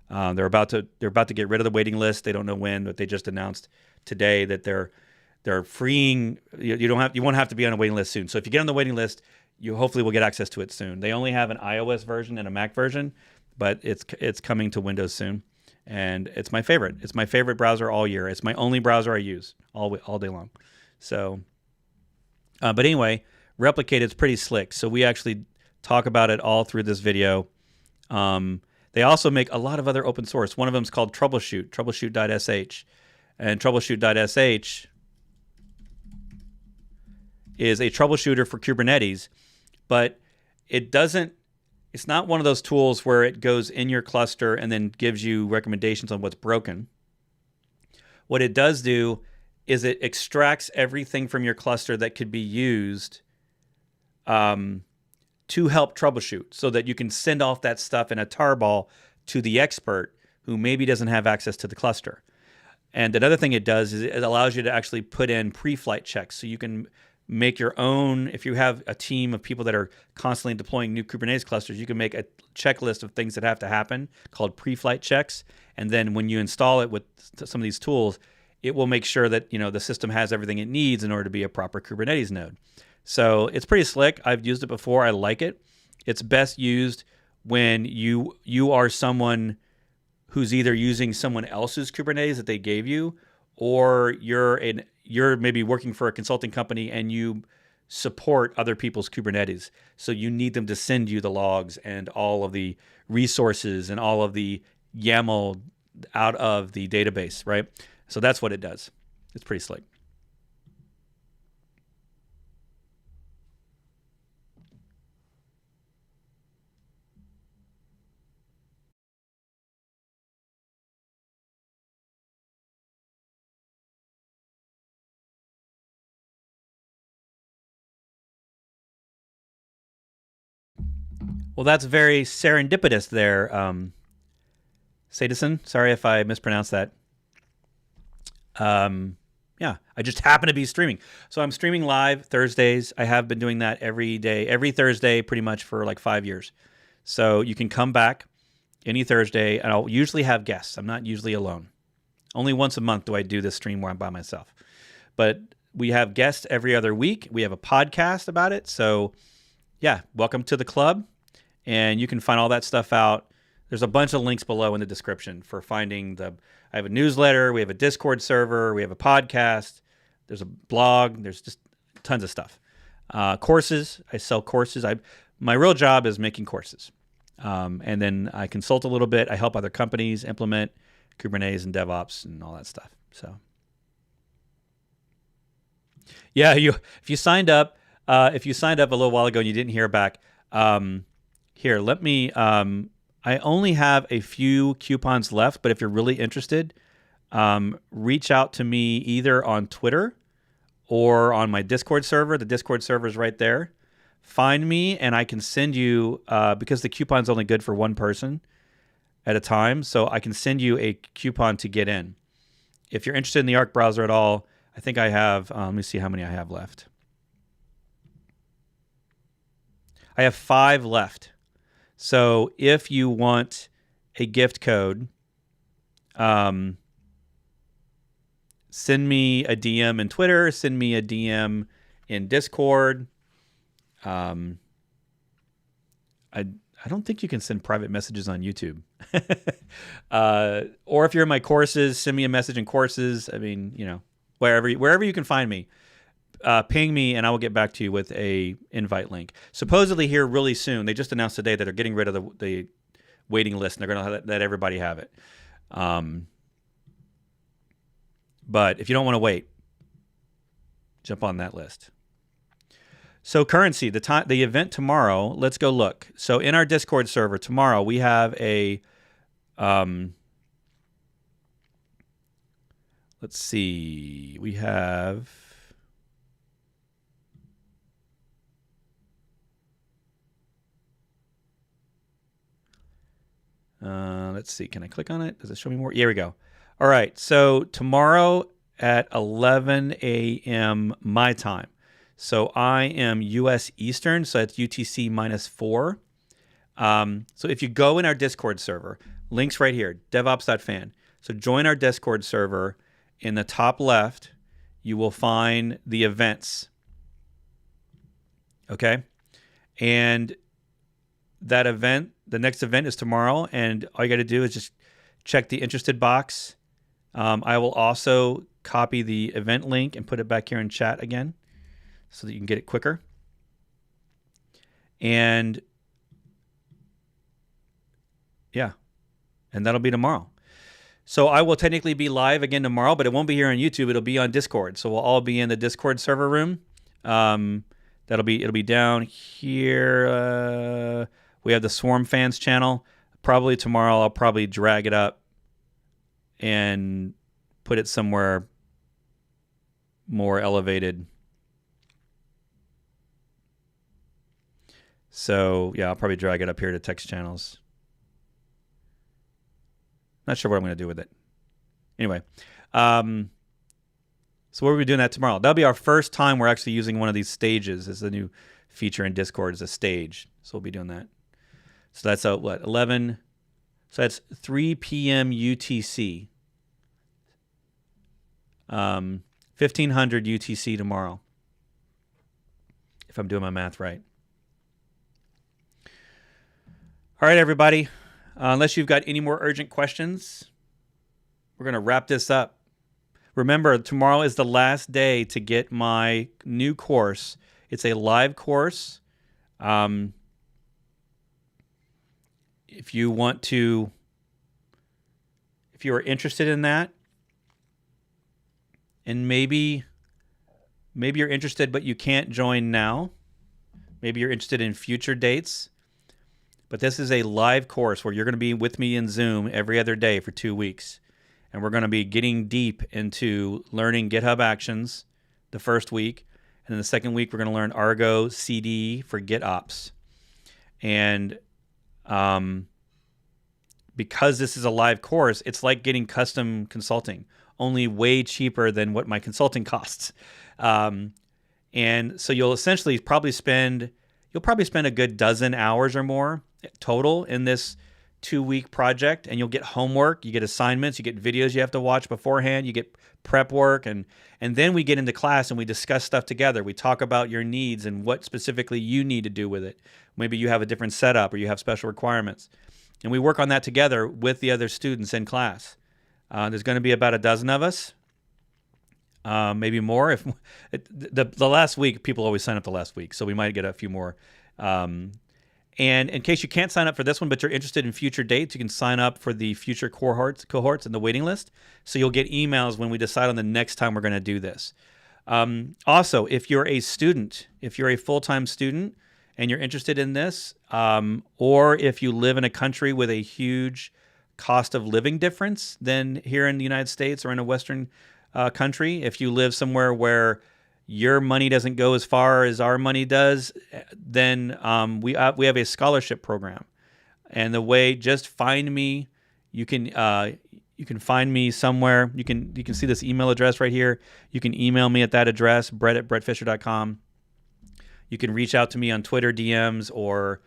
They're about to get rid of the waiting list. They don't know when, but they just announced today that they're freeing. You won't have to be on a waiting list soon. So if you get on the waiting list, you hopefully will get access to it soon. They only have an iOS version and a Mac version, but it's coming to Windows soon. And it's my favorite. It's my favorite browser all year. It's my only browser I use all day long. So, but anyway, Replicate is pretty slick. So we actually talk about it all through this video. They also make a lot of other open source. One of them is called Troubleshoot, troubleshoot.sh. And troubleshoot.sh is a troubleshooter for Kubernetes, but it's not one of those tools where it goes in your cluster and then gives you recommendations on what's broken. What it does do is it extracts everything from your cluster that could be used to help troubleshoot, so that you can send off that stuff in a tarball to the expert who maybe doesn't have access to the cluster. And another thing it does is it allows you to actually put in pre-flight checks, so you can make your own. If you have a team of people that are constantly deploying new Kubernetes clusters, you can make a checklist of things that have to happen called pre-flight checks. And then when you install it with some of these tools, it will make sure that the system has everything it needs in order to be a proper Kubernetes node. So it's pretty slick. I've used it before. I like it. It's best used when you are someone who's either using someone else's Kubernetes that they gave you, or you're maybe working for a consulting company and you support other people's Kubernetes. So you need them to send you the logs and all of the resources and all of the YAML out of the database, right? So that's what it does. It's pretty slick. Well, that's very serendipitous there, Sadison. Sorry if I mispronounced that. Yeah, I just happen to be streaming. So I'm streaming live Thursdays. I have been doing that every day, every Thursday, pretty much for like 5 years. So you can come back any Thursday, and I'll usually have guests. I'm not usually alone. Only once a month do I do this stream where I'm by myself. But we have guests every other week. We have a podcast about it. So yeah, welcome to the club. And you can find all that stuff out. There's a bunch of links below in the description for finding I have a newsletter, we have a Discord server, we have a podcast, there's a blog, there's just tons of stuff. Courses, I sell courses. My real job is making courses. And then I consult a little bit. I help other companies implement Kubernetes and DevOps and all that stuff. So yeah, if you signed up a little while ago and you didn't hear back, here, let me, I only have a few coupons left, but if you're really interested, reach out to me either on Twitter or on my Discord server. The Discord server is right there. Find me and I can send you, because the coupon's only good for one person at a time, so I can send you a coupon to get in. If you're interested in the Arc browser at all, I think I have, let me see how many I have left. I have 5 left. So if you want a gift code, send me a DM in Twitter, send me a DM in Discord. I don't think you can send private messages on YouTube. Or if you're in my courses, send me a message in courses. I mean, wherever you can find me. Ping me and I will get back to you with a invite link. Supposedly here really soon, they just announced today that they're getting rid of the waiting list and they're going to let everybody have it. But if you don't want to wait, jump on that list. So currency, the event tomorrow, let's go look. So in our Discord server tomorrow, we have a, let's see, we have, let's see, can I click on it? Does it show me more? Here we go. All right, so tomorrow at 11 a.m. my time. So I am US Eastern, so that's UTC -4. So if you go in our Discord server, links right here, devops.fan. So join our Discord server. In the top left, you will find the events. Okay? And that event, the next event is tomorrow, and all you got to do is just check the interested box. I will also copy the event link and put it back here in chat again so that you can get it quicker. And yeah, and that'll be tomorrow. So I will technically be live again tomorrow, but it won't be here on YouTube. It'll be on Discord. So we'll all be in the Discord server room. It'll be down here. We have the Swarm Fans channel. Probably tomorrow I'll probably drag it up and put it somewhere more elevated. So yeah, I'll probably drag it up here to text channels. Not sure what I'm going to do with it. Anyway, so we'll be doing that tomorrow. That'll be our first time we're actually using one of these stages as the new feature in Discord as a stage. So we'll be doing that. So that's what, 11? So that's 3 p.m. UTC. 1500 UTC tomorrow, if I'm doing my math right. All right, everybody. Unless you've got any more urgent questions, we're going to wrap this up. Remember, tomorrow is the last day to get my new course. It's a live course. If you want to, if you are interested in that, and maybe you're interested but you can't join now, maybe you're interested in future dates, but this is a live course where you're going to be with me in Zoom every other day for 2 weeks. And we're going to be getting deep into learning GitHub Actions the first week. And then the second week, we're going to learn Argo CD for GitOps. And because this is a live course, it's like getting custom consulting, only way cheaper than what my consulting costs. And so you'll essentially probably spend a good dozen hours or more total in this 2-week project, and you'll get homework, you get assignments, you get videos you have to watch beforehand, you get prep work, and then we get into class and we discuss stuff together. We talk about your needs and what specifically you need to do with it. Maybe you have a different setup or you have special requirements. And we work on that together with the other students in class. There's going to be about a dozen of us, maybe more. If the last week, people always sign up the last week, so we might get a few more. And in case you can't sign up for this one, but you're interested in future dates, you can sign up for the future cohorts in the waiting list. So you'll get emails when we decide on the next time we're going to do this. Also, if you're a student, if you're a full-time student and you're interested in this, or if you live in a country with a huge cost of living difference than here in the United States or in a Western country, if you live somewhere where your money doesn't go as far as our money does, then we have a scholarship program. And the way, just find me. You can find me somewhere. You can see this email address right here. You can email me at that address, Bret@bretfisher.com. You can reach out to me on Twitter DMs or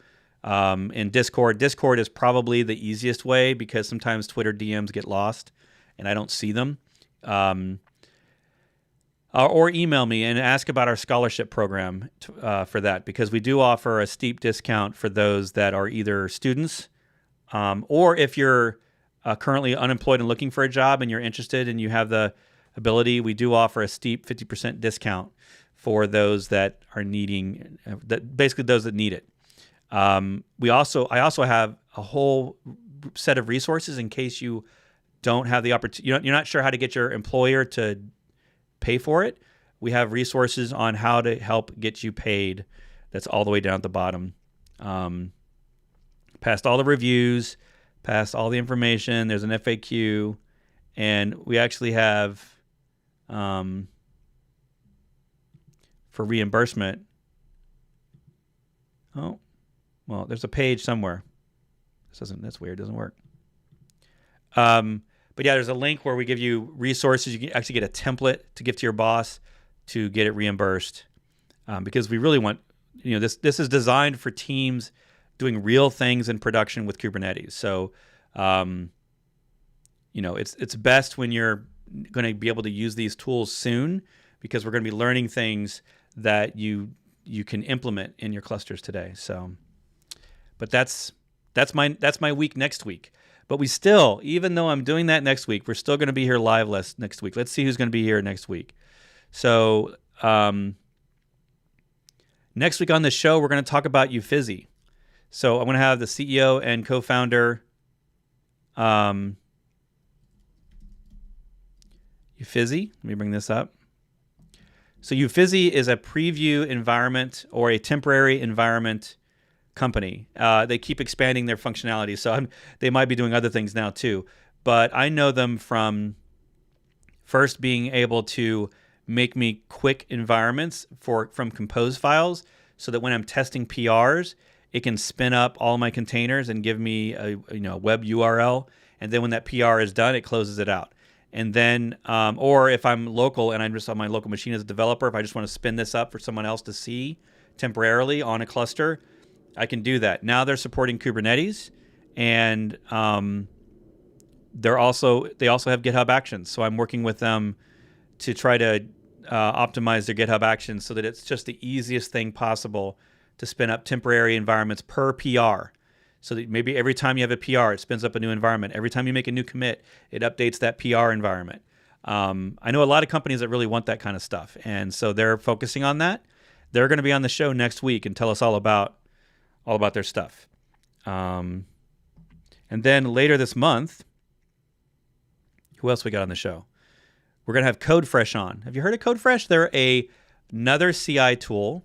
in Discord. Discord is probably the easiest way because sometimes Twitter DMs get lost and I don't see them. Or email me and ask about our scholarship program for that, because we do offer a steep discount for those that are either students or if you're currently unemployed and looking for a job and you're interested and you have the ability, we do offer a steep 50% discount for those that are needing, basically those that need it. I also have a whole set of resources in case you don't have the opportunity, you're not sure how to get your employer to pay for it. we have resources on how to help get you paid. That's all the way down at the bottom. Past all the reviews, past all the information. There's an FAQ, and we actually have for reimbursement. Oh, well, there's a page somewhere. That's weird. It doesn't work. But yeah, there's a link where we give you resources. You can actually get a template to give to your boss to get it reimbursed, because we really want, this is designed for teams doing real things in production with Kubernetes. So, it's best when you're going to be able to use these tools soon, because we're going to be learning things that you can implement in your clusters today. So, but that's my week next week. But we still, even though I'm doing that next week, we're still going to be here live next week. Let's see who's going to be here next week. So next week on the show, we're going to talk about Uffizi. So I'm going to have the CEO and co-founder Uffizi. Let me bring this up. So Uffizi is a preview environment or a temporary environment company. They keep expanding their functionality, so they might be doing other things now too. But I know them from first being able to make me quick environments from compose files, so that when I'm testing PRs, it can spin up all my containers and give me a web URL, and then when that PR is done, it closes it out. And then, or if I'm local and I'm just on my local machine as a developer, if I just want to spin this up for someone else to see temporarily on a cluster, I can do that. Now they're supporting Kubernetes, and they also have GitHub Actions. So I'm working with them to try to optimize their GitHub Actions so that it's just the easiest thing possible to spin up temporary environments per PR. So that maybe every time you have a PR, it spins up a new environment. Every time you make a new commit, it updates that PR environment. I know a lot of companies that really want that kind of stuff, and so they're focusing on that. They're going to be on the show next week and tell us all about their stuff. And then later this month, who else we got on the show? We're going to have CodeFresh on. Have you heard of CodeFresh? They're another CI tool.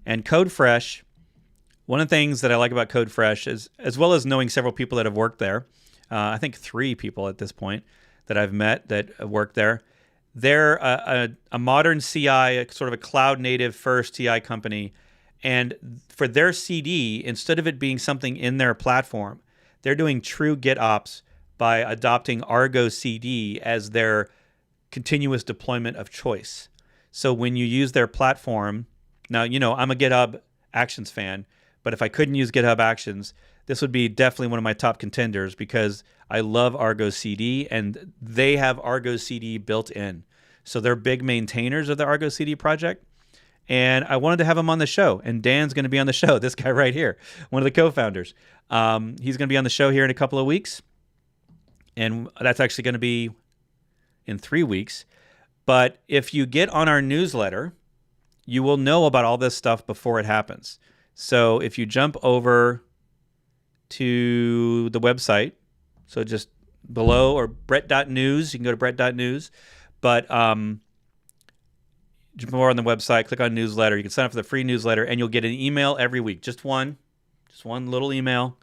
And CodeFresh, one of the things that I like about CodeFresh is, as well as knowing several people that have worked there, I think 3 people at this point that I've met that have worked there. They're a modern CI, sort of a cloud-native first CI company. And for their CD, instead of it being something in their platform, they're doing true GitOps by adopting Argo CD as their continuous deployment of choice. So when you use their platform, now, I'm a GitHub Actions fan, but if I couldn't use GitHub Actions, this would be definitely one of my top contenders, because I love Argo CD, and they have Argo CD built in. So they're big maintainers of the Argo CD project. And I wanted to have him on the show, and Dan's going to be on the show. This guy right here, one of the co-founders. He's going to be on the show here in a couple of weeks, and that's actually going to be in 3 weeks. But if you get on our newsletter, you will know about all this stuff before it happens. So if you jump over to the website, so just below, or Bret.news, you can go to Bret.news, but jump more on the website, click on newsletter. You can sign up for the free newsletter, and you'll get an email every week. Just one little email,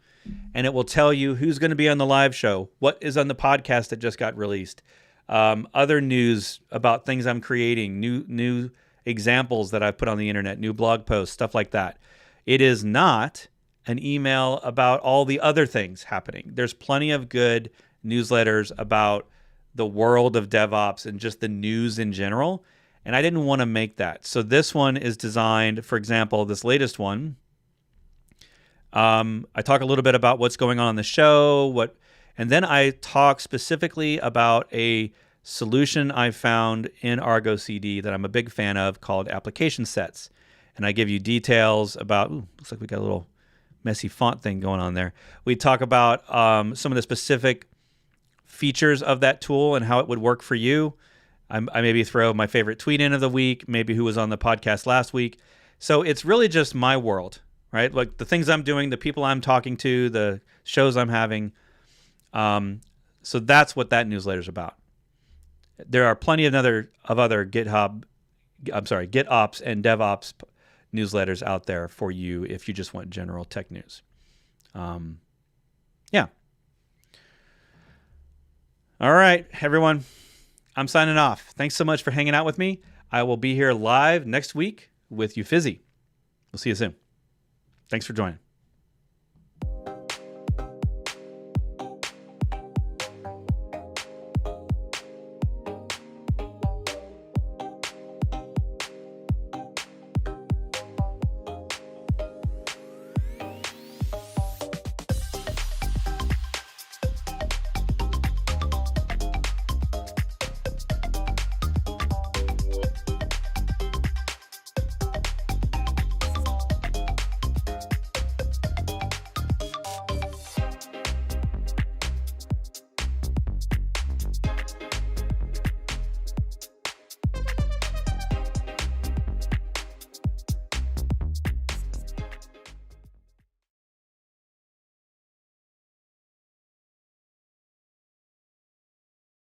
and it will tell you who's going to be on the live show, what is on the podcast that just got released, other news about things I'm creating, new examples that I've put on the internet, new blog posts, stuff like that. It is not an email about all the other things happening. There's plenty of good newsletters about the world of DevOps and just the news in general. And I didn't want to make that. So this one is designed, for example, this latest one. I talk a little bit about what's going on the show, and then I talk specifically about a solution I found in Argo CD that I'm a big fan of called application sets. And I give you details about, looks like we got a little messy font thing going on there. We talk about some of the specific features of that tool and how it would work for you. I maybe throw my favorite tweet in of the week, maybe who was on the podcast last week. So it's really just my world, right? Like the things I'm doing, the people I'm talking to, the shows I'm having. So that's what that newsletter is about. There are plenty of other GitOps and DevOps newsletters out there for you if you just want general tech news. Yeah. All right, everyone. I'm signing off. Thanks so much for hanging out with me. I will be here live next week with Ufizzy. We'll see you soon. Thanks for joining.